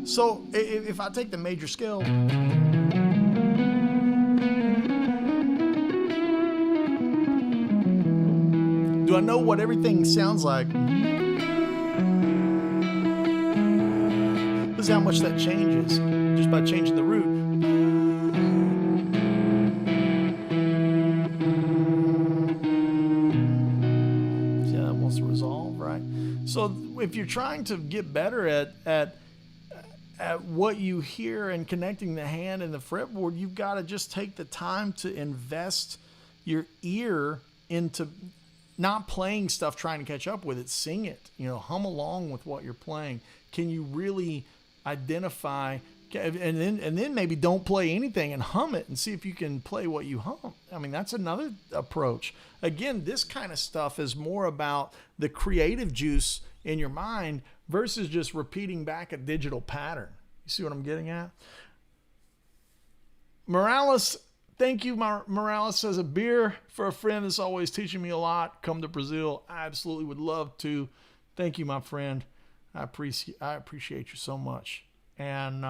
So if I take the major scale, do I know what everything sounds like? This is how much that changes just by changing the root. See how that wants to resolve, right? So if you're trying to get better at what you hear and connecting the hand and the fretboard, you've got to just take the time to invest your ear into not playing stuff trying to catch up with it. Sing it, hum along with what you're playing. Can you really identify, and then maybe don't play anything and hum it and see if you can play what you hum. I mean, that's another approach. Again, this kind of stuff is more about the creative juice in your mind versus just repeating back a digital pattern. You see what I'm getting at? Morales, thank you. Morales says, a beer for a friend that's always teaching me a lot. Come to Brazil. I absolutely would love to. Thank you, my friend. I appreciate you so much. And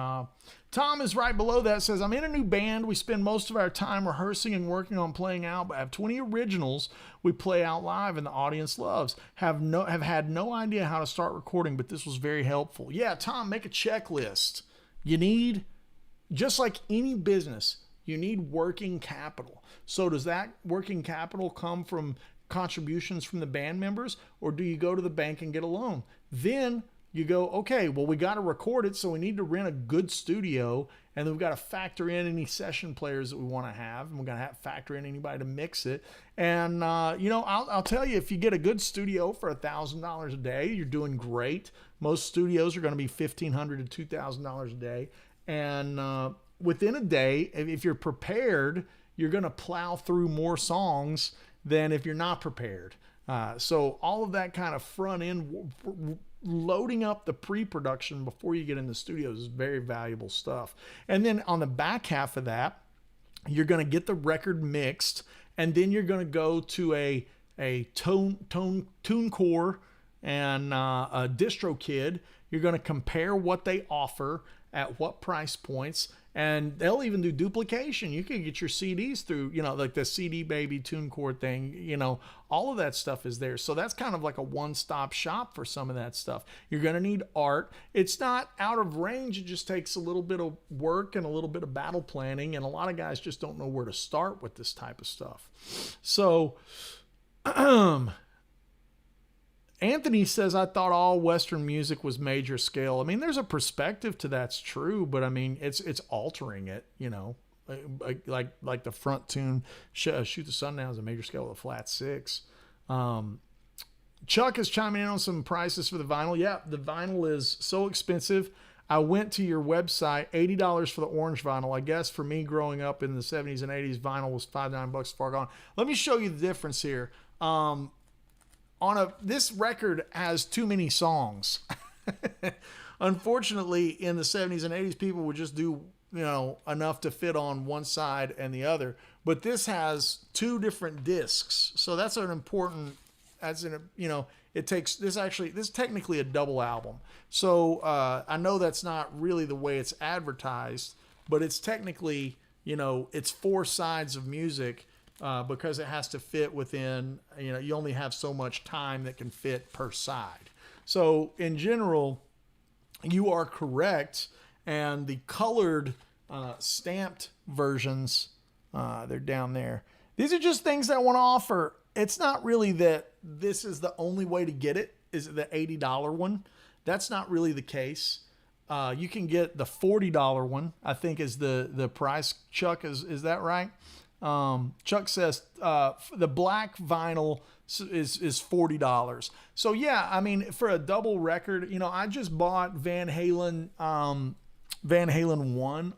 Tom is right below that, says, I'm in a new band. We spend most of our time rehearsing and working on playing out, but I have 20 originals we play out live and the audience loves. Have had no idea how to start recording, but this was very helpful. Yeah, Tom, make a checklist. You need, just like any business, You need working capital. So does that working capital come from contributions from the band members, or do you go to the bank and get a loan? Then you go, okay, well, we got to record it, so we need to rent a good studio, and then we've got to factor in any session players that we want to have, and we're going to have to factor in anybody to mix it. And, you know, I'll tell you, if you get a good studio for $1,000 a day, you're doing great. Most studios are going to be $1,500 to $2,000 a day. And within a day, if you're prepared, you're going to plow through more songs than if you're not prepared. So all of that kind of front end loading up the pre-production before you get in the studios is very valuable stuff. And then on the back half of that, you're going to get the record mixed, and then you're going to go to a TuneCore and a DistroKid. You're going to compare what they offer at what price points, and they'll even do duplication. You can get your CDs through, you know, like the CD Baby TuneCore thing, you know, all of that stuff is there. So that's kind of like a one-stop shop for some of that stuff. You're going to need art. It's not out of range. It just takes a little bit of work and a little bit of battle planning, and a lot of guys just don't know where to start with this type of stuff. So, Anthony says, I thought all Western music was major scale. I mean, there's a perspective to that's true, but I mean, it's altering it, you know, like the front tune, Shoot the Sun Down is a major scale with a flat 6. Chuck is chiming in on some prices for the vinyl. Yeah, the vinyl is so expensive. I went to your website, $80 for the orange vinyl. I guess for me growing up in the 70s and 80s, vinyl was $5-9 far gone. Let me show you the difference here. This record has too many songs. Unfortunately, in the 70s and 80s, people would just do, you know, enough to fit on one side and the other. But this has 2 different discs. So that's an important, you know, this is technically a double album. So I know that's not really the way it's advertised, but it's technically, you know, it's 4 sides of music. Because it has to fit within, you know, you only have so much time that can fit per side. So in general, you are correct. And the colored stamped versions, they're down there. These are just things that I want to offer. It's not really that this is the only way to get it, is the $80 one. That's not really the case. You can get the $40 one, I think is the price. Chuck, is that right? Chuck says the black vinyl is $40. So yeah, I mean, for a double record, you know, I just bought Van Halen 1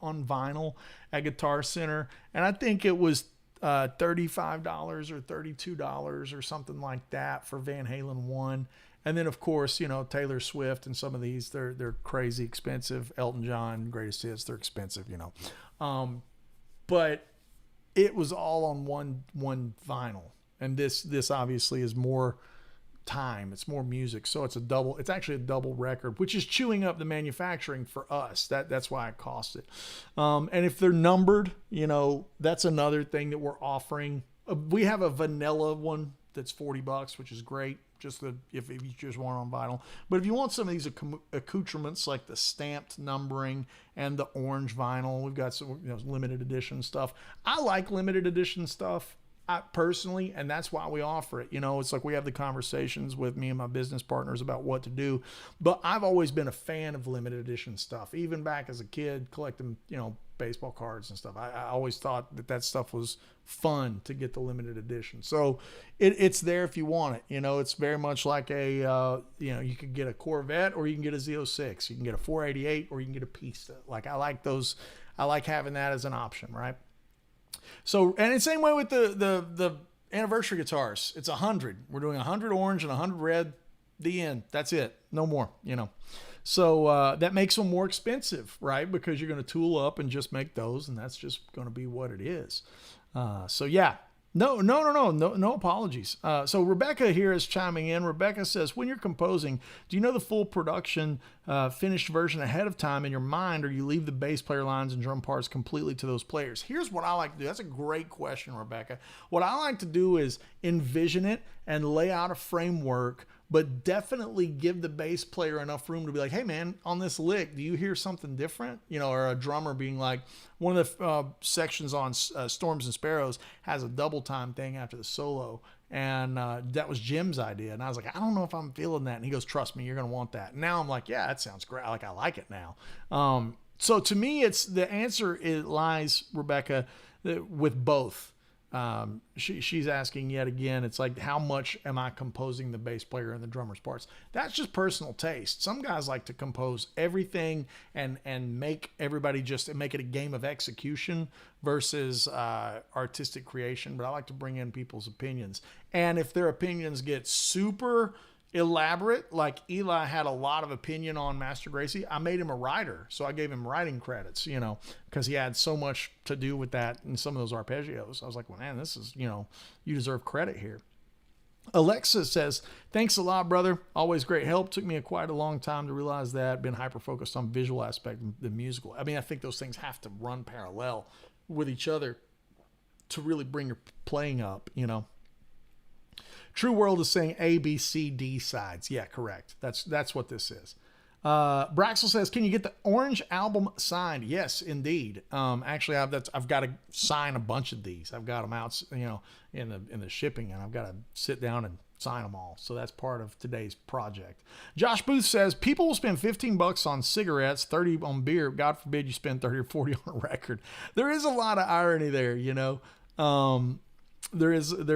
on vinyl at Guitar Center, and I think it was $35 or $32 or something like that for Van Halen 1. And then of course, you know, Taylor Swift and some of these, they're crazy expensive. Elton John, Greatest Hits, they're expensive, you know. But it was all on one vinyl, and this obviously is more time. It's more music, so it's actually a double record, which is chewing up the manufacturing for us. That's why it costs it. And if they're numbered, you know, that's another thing that we're offering. We have a vanilla one that's $40, which is great. If you just want it on vinyl. But if you want some of these accoutrements like the stamped numbering and the orange vinyl, we've got some, you know, limited edition stuff. I like limited edition stuff personally, and that's why we offer it. You know, it's like we have the conversations with me and my business partners about what to do. But I've always been a fan of limited edition stuff, even back as a kid collecting, you know, baseball cards and stuff. I always thought that stuff was fun to get the limited edition. So it's there if you want it. You know, it's very much like you know, you could get a Corvette or you can get a Z06. You can get a 488 or you can get a Pista. Like, I like those. I like having that as an option, right? So, and the same way with the anniversary guitars. It's 100. We're doing 100 orange and 100 red. The end. That's it. No more, you know. So that makes them more expensive, right? Because you're going to tool up and just make those, and that's just going to be what it is. So yeah, no apologies. So Rebecca here is chiming in. Rebecca says, when you're composing, do you know the full production finished version ahead of time in your mind, or you leave the bass player lines and drum parts completely to those players? Here's what I like to do. That's a great question, Rebecca. What I like to do is envision it and lay out a framework but definitely give the bass player enough room to be like, hey man, on this lick, do you hear something different? Or a drummer being like, one of the sections on Storms and Sparrows has a double time thing after the solo. And that was Jim's idea. And I was like, I don't know if I'm feeling that. And he goes, trust me, you're going to want that. And now I'm like, yeah, that sounds great. I like it now. So to me, it's the answer lies, Rebecca, with both. She's asking yet again, it's like, how much am I composing the bass player and the drummer's parts? That's just personal taste. Some guys like to compose everything and make everybody just make it a game of execution versus artistic creation. But I like to bring in people's opinions. And if their opinions get super elaborate, like Eli had a lot of opinion on Master Gracie, I made him a writer, so I gave him writing credits, because he had so much to do with that and some of those arpeggios. I was like, well, man, this is, you deserve credit here. Alexa says, thanks a lot, brother. Always great help. Took me quite a long time to realize that. Been hyper-focused on visual aspect of the musical. I mean, I think those things have to run parallel with each other to really bring your playing up, True World is saying A, B, C, D sides. Yeah, correct. That's what this is. Braxel says, can you get the Orange album signed? Yes, indeed. Actually, I've got to sign a bunch of these. I've got them out, in the shipping, and I've got to sit down and sign them all. So that's part of today's project. Josh Booth says, people will spend $15 on cigarettes, 30 on beer. God forbid you spend 30 or 40 on a record. There is a lot of irony there, There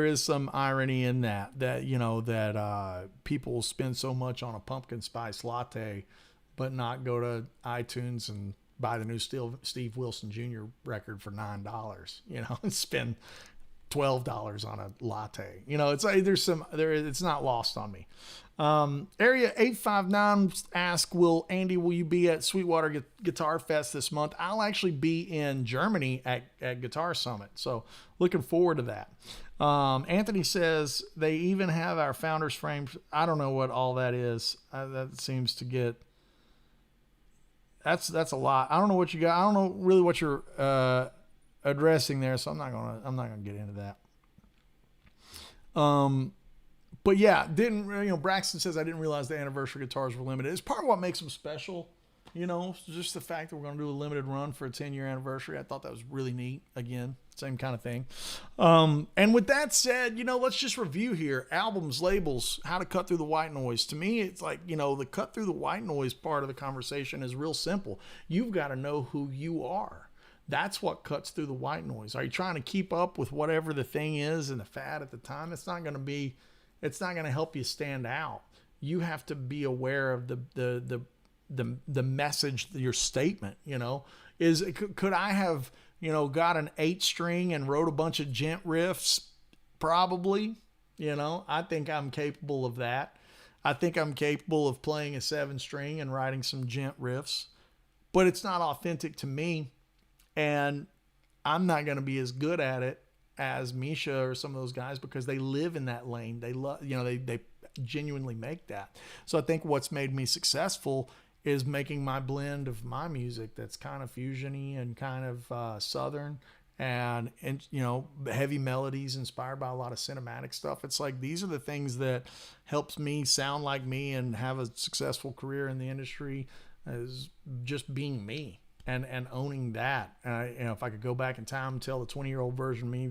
is some irony in that people will spend so much on a pumpkin spice latte, but not go to iTunes and buy the new Steve Wilson Jr. record for $9, and spend $12 on a latte. It's like it's not lost on me. Area 859 asks, will you be at Sweetwater Guitar Fest this month? I'll actually be in Germany at Guitar Summit. So looking forward to that. Anthony says they even have our founders framed. I don't know what all that is. That seems to get, that's a lot. I don't know what you got. I don't know really what you're, addressing there. So I'm not going to get into that. But yeah, Braxton says, I didn't realize the anniversary guitars were limited. It's part of what makes them special. Just the fact that we're going to do a limited run for a 10-year anniversary. I thought that was really neat. Again, same kind of thing. And with that said, let's just review here. Albums, labels, how to cut through the white noise. To me, it's like, the cut through the white noise part of the conversation is real simple. You've got to know who you are. That's what cuts through the white noise. Are you trying to keep up with whatever the thing is and the fad at the time? It's not going to help you stand out. You have to be aware of the message, your statement, could I have, got an 8-string and wrote a bunch of gent riffs? Probably, I think I'm capable of that. I think I'm capable of playing a 7-string and writing some gent riffs, but it's not authentic to me. And I'm not going to be as good at it as Misha or some of those guys because they live in that lane. They love, they genuinely make that. So I think what's made me successful is making my blend of my music that's kind of fusiony and kind of Southern and heavy melodies inspired by a lot of cinematic stuff. It's like, these are the things that helps me sound like me and have a successful career in the industry, is just being me. And owning that. If I could go back in time and tell the 20-year-old version of me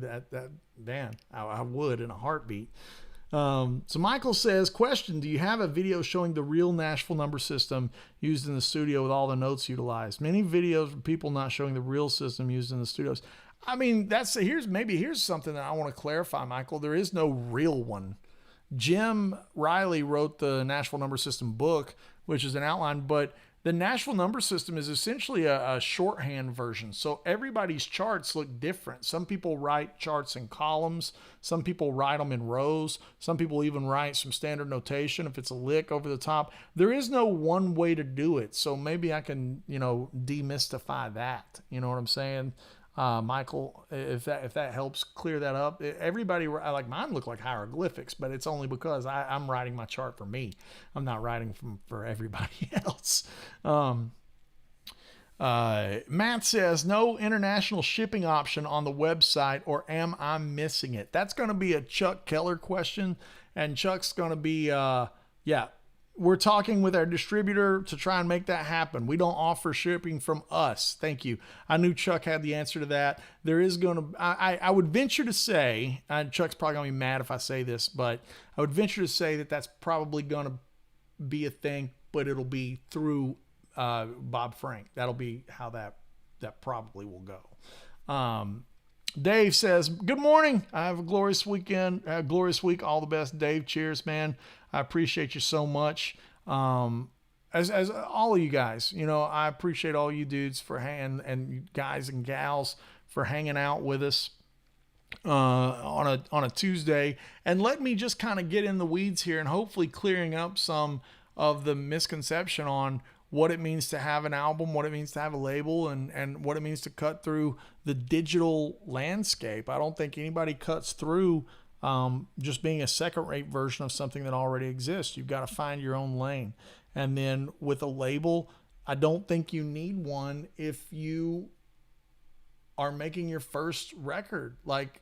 I would in a heartbeat. So Michael says, question, do you have a video showing the real Nashville number system used in the studio with all the notes utilized? Many videos of people not showing the real system used in the studios. I mean, here's something that I want to clarify, Michael. There is no real one. Jim Riley wrote the Nashville number system book, which is an outline, but the Nashville number system is essentially a shorthand version. So everybody's charts look different. Some people write charts in columns. Some people write them in rows. Some people even write some standard notation if it's a lick over the top. There is no one way to do it. So maybe I can, demystify that. You know what I'm saying? Michael, if that helps clear that up. Everybody, like mine look like hieroglyphics, but it's only because I'm writing my chart for me. I'm not writing for everybody else. Matt says, no international shipping option on the website, or am I missing it? That's going to be a Chuck Keller question, and Chuck's going to be Yeah. We're talking with our distributor to try and make that happen. We don't offer shipping from us. Thank you. I knew Chuck had the answer to that. There is going to, I would venture to say, Chuck's probably going to be mad if I say this, but I would venture to say that that's probably going to be a thing, but it'll be through Bob Frank. That'll be how that probably will go. Dave says, good morning. I have a glorious weekend, glorious week. All the best, Dave. Cheers, man. I appreciate you so much. As all of you guys, I appreciate all you dudes for and guys and gals for hanging out with us on a Tuesday. And let me just kind of get in the weeds here and hopefully clearing up some of the misconception on what it means to have an album, what it means to have a label, and what it means to cut through the digital landscape. I don't think anybody cuts through just being a second-rate version of something that already exists. You've got to find your own lane. And then with a label, I don't think you need one if you are making your first record. Like,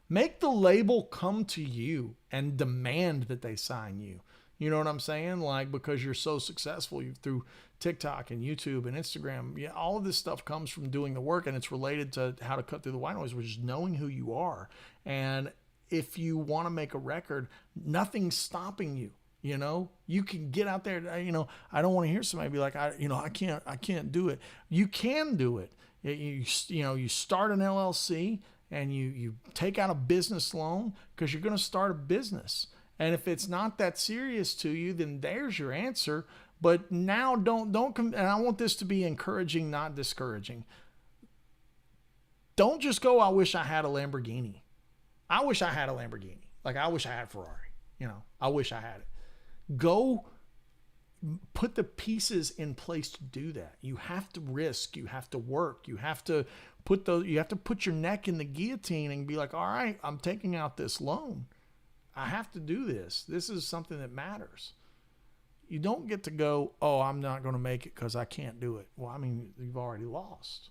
make the label come to you and demand that they sign you. You know what I'm saying? Like, because you're so successful through TikTok and YouTube and Instagram. Yeah, all of this stuff comes from doing the work, and it's related to how to cut through the white noise, which is knowing who you are. And if you want to make a record, nothing's stopping you. You can get out there. I don't want to hear somebody be like, I can't do it. You can do it. You start an LLC and you take out a business loan because you're going to start a business. And if it's not that serious to you, then there's your answer. But now don't and I want this to be encouraging, not discouraging. Don't just go, I wish I had a Lamborghini. I wish I had a Lamborghini. Like, I wish I had a Ferrari. I wish I had it. Go put the pieces in place to do that. You have to risk. You have to work. You have to put your neck in the guillotine and be like, all right, I'm taking out this loan. I have to do this. This is something that matters. You don't get to go, oh, I'm not going to make it because I can't do it. Well, I mean, you've already lost.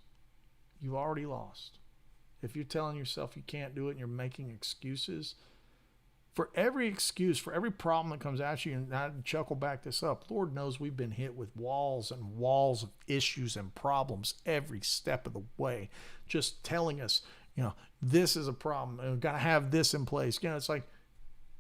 You've already lost. If you're telling yourself you can't do it and you're making excuses, for every excuse, for every problem that comes at you, and I Chuck will back this up, Lord knows we've been hit with walls and walls of issues and problems every step of the way, just telling us, this is a problem and we've got to have this in place. It's like,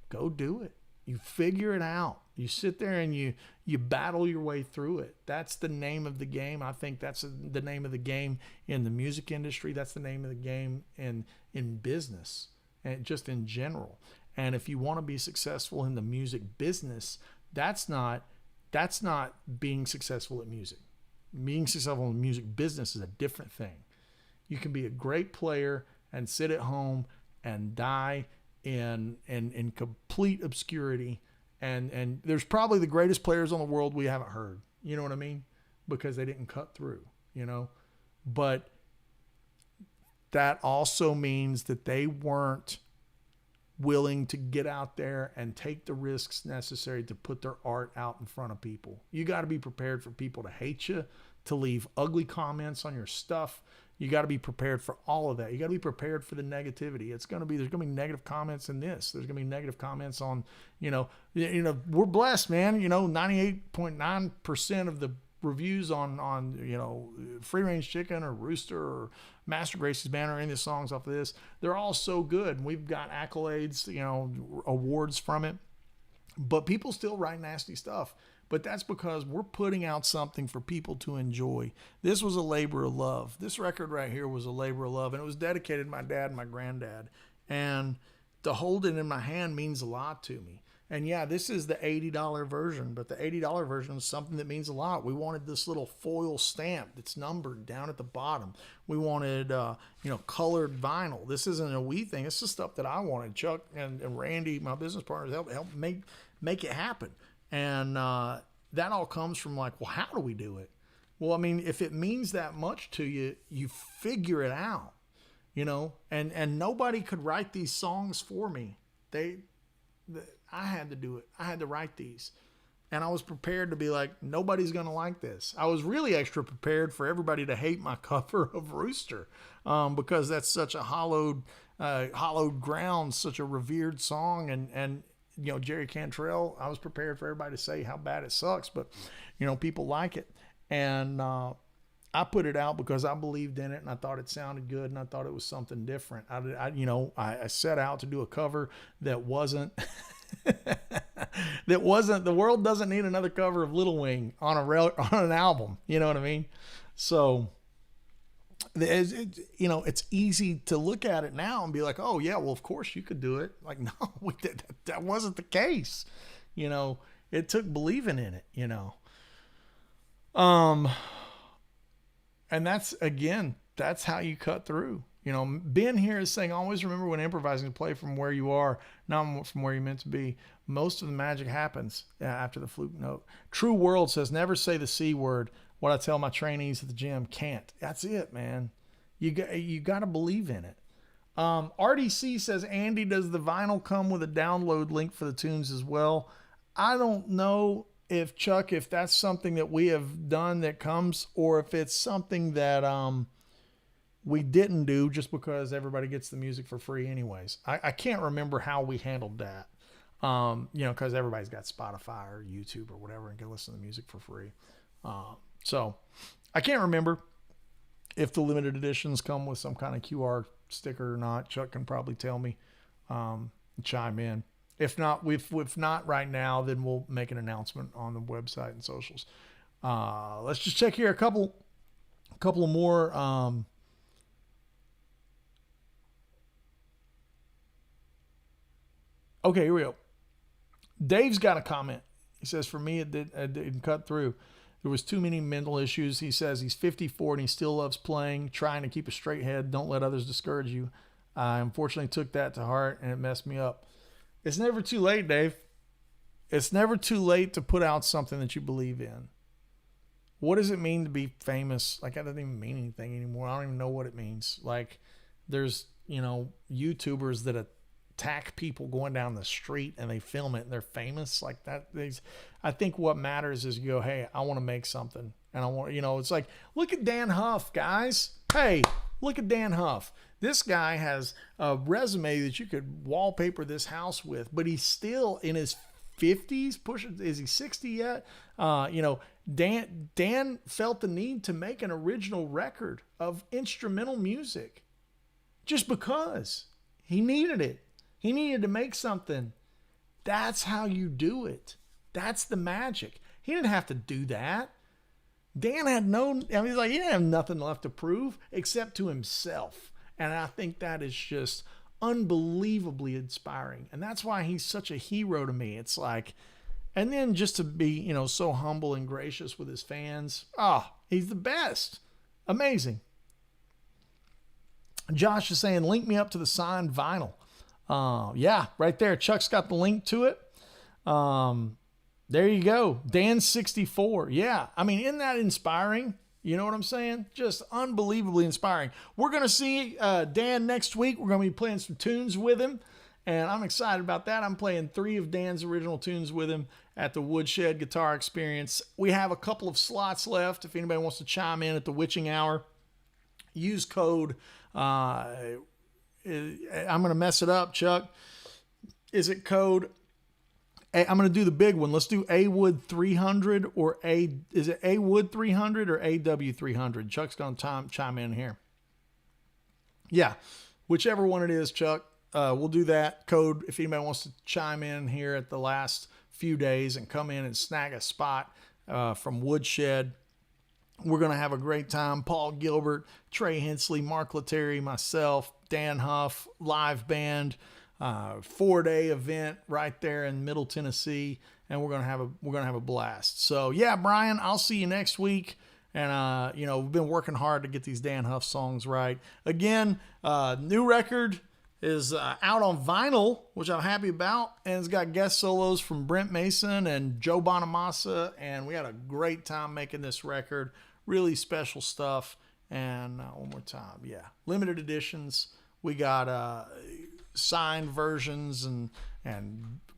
go do it. You figure it out. You sit there and you battle your way through it. That's the name of the game. I think that's the name of the game in the music industry. That's the name of the game in business and just in general. And if you want to be successful in the music business, that's not being successful at music. Being successful in the music business is a different thing. You can be a great player and sit at home and die in complete obscurity. And there's probably the greatest players on the world we haven't heard. You know what I mean? Because they didn't cut through, But that also means that they weren't willing to get out there and take the risks necessary to put their art out in front of people. You got to be prepared for people to hate you, to leave ugly comments on your stuff. You got to be prepared for all of that. You got to be prepared for the negativity. There's going to be negative comments in this. There's going to be negative comments on, we're blessed, man. 98.9% of the reviews on Free Range Chicken or Rooster or Master Grace's Band or any of the songs off of this, they're all so good. And we've got accolades, awards from it. But people still write nasty stuff. But that's because we're putting out something for people to enjoy. This was a labor of love. This record right here was a labor of love. And it was dedicated to my dad and my granddad. And to hold it in my hand means a lot to me. And yeah, this is the $80 version, but the $80 version is something that means a lot. We wanted this little foil stamp that's numbered down at the bottom. We wanted, colored vinyl. This isn't a we thing. It's the stuff that I wanted. Chuck and Randy, my business partners, help make it happen. And that all comes from like, well, how do we do it? Well, I mean, if it means that much to you, you figure it out, and nobody could write these songs for me. I had to do it. I had to write these. And I was prepared to be like, nobody's going to like this. I was really extra prepared for everybody to hate my cover of Rooster, because that's such a hallowed ground, such a revered song. And Jerry Cantrell, I was prepared for everybody to say how bad it sucks, but people like it. And I put it out because I believed in it and I thought it sounded good and I thought it was something different. I set out to do a cover that wasn't, the world doesn't need another cover of Little Wing on an album. You know what I mean? So, it's easy to look at it now and be like, oh yeah, well, of course you could do it. Like, no, that wasn't the case. It took believing in it, and that's how you cut through. Ben here is saying, always remember when improvising to play from where you are, not from where you're meant to be. Most of the magic happens after the fluke note. True World says, never say the C word. What I tell my trainees at the gym, can't. That's it, man. You got to believe in it. RDC says, Andy, does the vinyl come with a download link for the tunes as well? I don't know if that's something that we have done that comes, or if it's something that we didn't do just because everybody gets the music for free anyways. I can't remember how we handled that. Because everybody's got Spotify or YouTube or whatever and can listen to the music for free. So I can't remember if the limited editions come with some kind of QR sticker or not. Chuck can probably tell me, chime in. If not right now, then we'll make an announcement on the website and socials. Let's just check here a couple of more. Okay, here we go. Dave's got a comment. He says, for me, it didn't cut through. There was too many mental issues. He says he's 54 and he still loves playing, trying to keep a straight head. Don't let others discourage you. I unfortunately took that to heart and it messed me up. It's never too late, Dave. It's never too late to put out something that you believe in. What does it mean to be famous? Like, that doesn't even mean anything anymore. I don't even know what it means. Like, there's, YouTubers that attack people going down the street and they film it and they're famous like that. I think what matters is you go, hey, I want to make something. And I want, it's like, look at Dan Huff, guys. Hey, look at Dan Huff. This guy has a resume that you could wallpaper this house with, but he's still in his 50s, is he 60 yet? Dan felt the need to make an original record of instrumental music just because he needed it. He needed to make something. That's how you do it. That's the magic. He didn't have to do that. Dan had he didn't have nothing left to prove except to himself. And I think that is just unbelievably inspiring. And that's why he's such a hero to me. It's like, and then just to be, so humble and gracious with his fans. He's the best. Amazing. Josh is saying, link me up to the signed vinyl. Yeah, right there. Chuck's got the link to it. There you go. Dan 64. Yeah. I mean, isn't that inspiring? You know what I'm saying? Just unbelievably inspiring. We're going to see Dan next week. We're going to be playing some tunes with him, and I'm excited about that. I'm playing 3 of Dan's original tunes with him at the Woodshed Guitar Experience. We have a couple of slots left if anybody wants to chime in at the witching hour. Use code I'm going to mess it up, Chuck. Is it code? I'm going to do the big one. Let's do AWood 300 or is it AWood 300 or AW 300? Chuck's going to chime in here. Yeah, whichever one it is, Chuck. We'll do that code if anybody wants to chime in here at the last few days and come in and snag a spot from Woodshed. We're going to have a great time. Paul Gilbert, Trey Hensley, Mark Letary, myself, Dan Huff, live band, 4-day event right there in Middle Tennessee, and we're going to have a blast. So yeah, Brian, I'll see you next week. And we've been working hard to get these Dan Huff songs right. Again, new record is out on vinyl, which I'm happy about, and it's got guest solos from Brent Mason and Joe Bonamassa, and we had a great time making this record. Really special stuff. And one more time, yeah, limited editions. We got signed versions and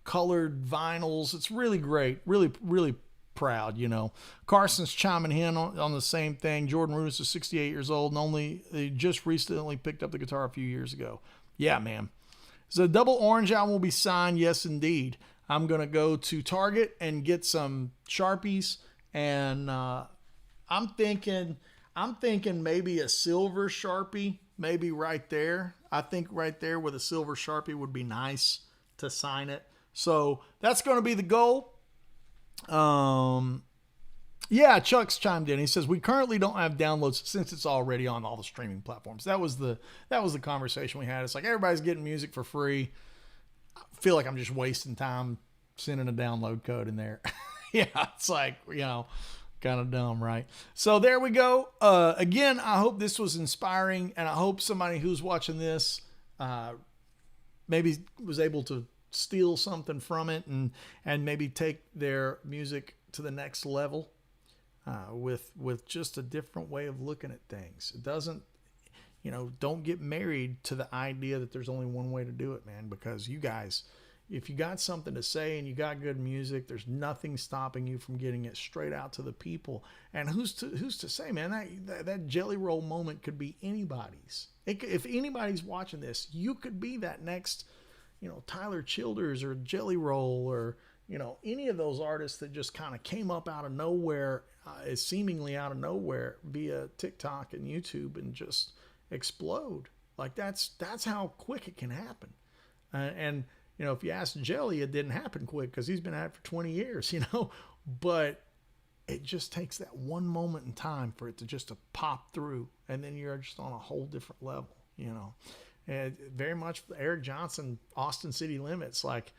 colored vinyls. It's really great. Really, really proud, Carson's chiming in on the same thing. Jordan Rudess is 68 years old and he just recently picked up the guitar a few years ago. Yeah, man. The double orange album will be signed. Yes, indeed. I'm going to go to Target and get some Sharpies, and I'm thinking maybe a silver Sharpie, maybe right there. I think right there with a silver Sharpie would be nice to sign it. So that's going to be the goal. Yeah, Chuck's chimed in. He says, we currently don't have downloads since it's already on all the streaming platforms. That was the conversation we had. It's like everybody's getting music for free. I feel like I'm just wasting time sending a download code in there. Yeah, it's like, kind of dumb, right? So there we go. Again, I hope this was inspiring, and I hope somebody who's watching this maybe was able to steal something from it and maybe take their music to the next level with just a different way of looking at things. It doesn't, don't get married to the idea that there's only one way to do it, man, because you guys, if you got something to say and you got good music, there's nothing stopping you from getting it straight out to the people. And who's to say, man, that Jelly Roll moment could be anybody's. If anybody's watching this, you could be that next, Tyler Childers or Jelly Roll or, any of those artists that just kind of came up out of nowhere, seemingly out of nowhere via TikTok and YouTube and just explode. Like that's how quick it can happen. And if you ask Jelly, it didn't happen quick because he's been at it for 20 years, but it just takes that one moment in time for it to just to pop through. And then you're just on a whole different level, and very much Eric Johnson, Austin City Limits, like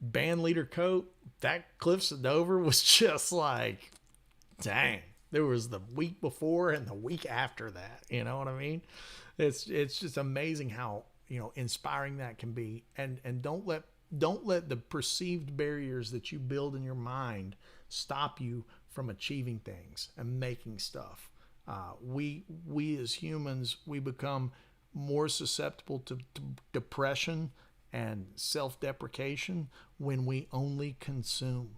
band leader coat, that Cliffs of Dover was just like, dang, there was the week before and the week after that. You know what I mean? It's just amazing how, inspiring that can be. And don't let the perceived barriers that you build in your mind stop you from achieving things and making stuff. We as humans, we become more susceptible to depression and self-deprecation when we only consume.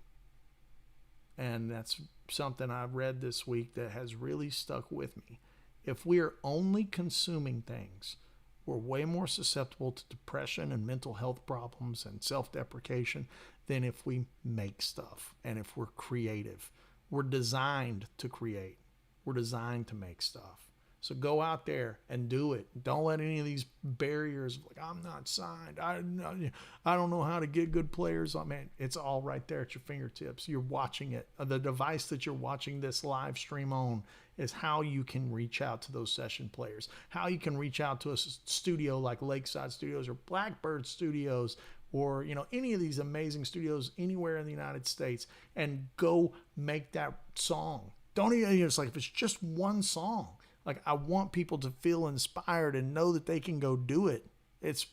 And that's something I've read this week that has really stuck with me. If we are only consuming things, we're way more susceptible to depression and mental health problems and self-deprecation than if we make stuff and if we're creative. We're designed to create. We're designed to make stuff. So go out there and do it. Don't let any of these barriers, like I'm not signed, I don't know how to get good players. Man, it's all right there at your fingertips. You're watching it. The device that you're watching this live stream on is how you can reach out to those session players, how you can reach out to a studio like Lakeside Studios or Blackbird Studios or any of these amazing studios anywhere in the United States and go make that song. Don't even, it's like if it's just one song. Like I want people to feel inspired and know that they can go do it. It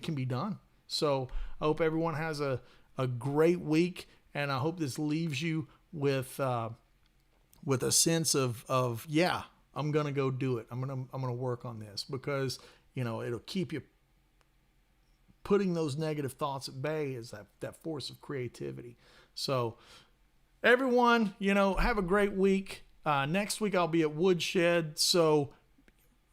can be done. So I hope everyone has a great week, and I hope this leaves you with a sense of yeah, I'm gonna go do it. I'm gonna work on this because it'll keep you putting those negative thoughts at bay. Is that force of creativity. So everyone, have a great week. Next week I'll be at Woodshed, so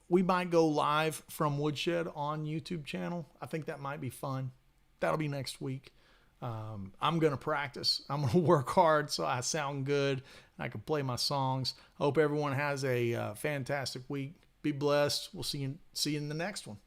we might go live from Woodshed on YouTube channel. I think that might be fun. That'll be next week. I'm going to practice. I'm going to work hard so I sound good and I can play my songs. Hope everyone has a fantastic week. Be blessed. We'll see you in the next one.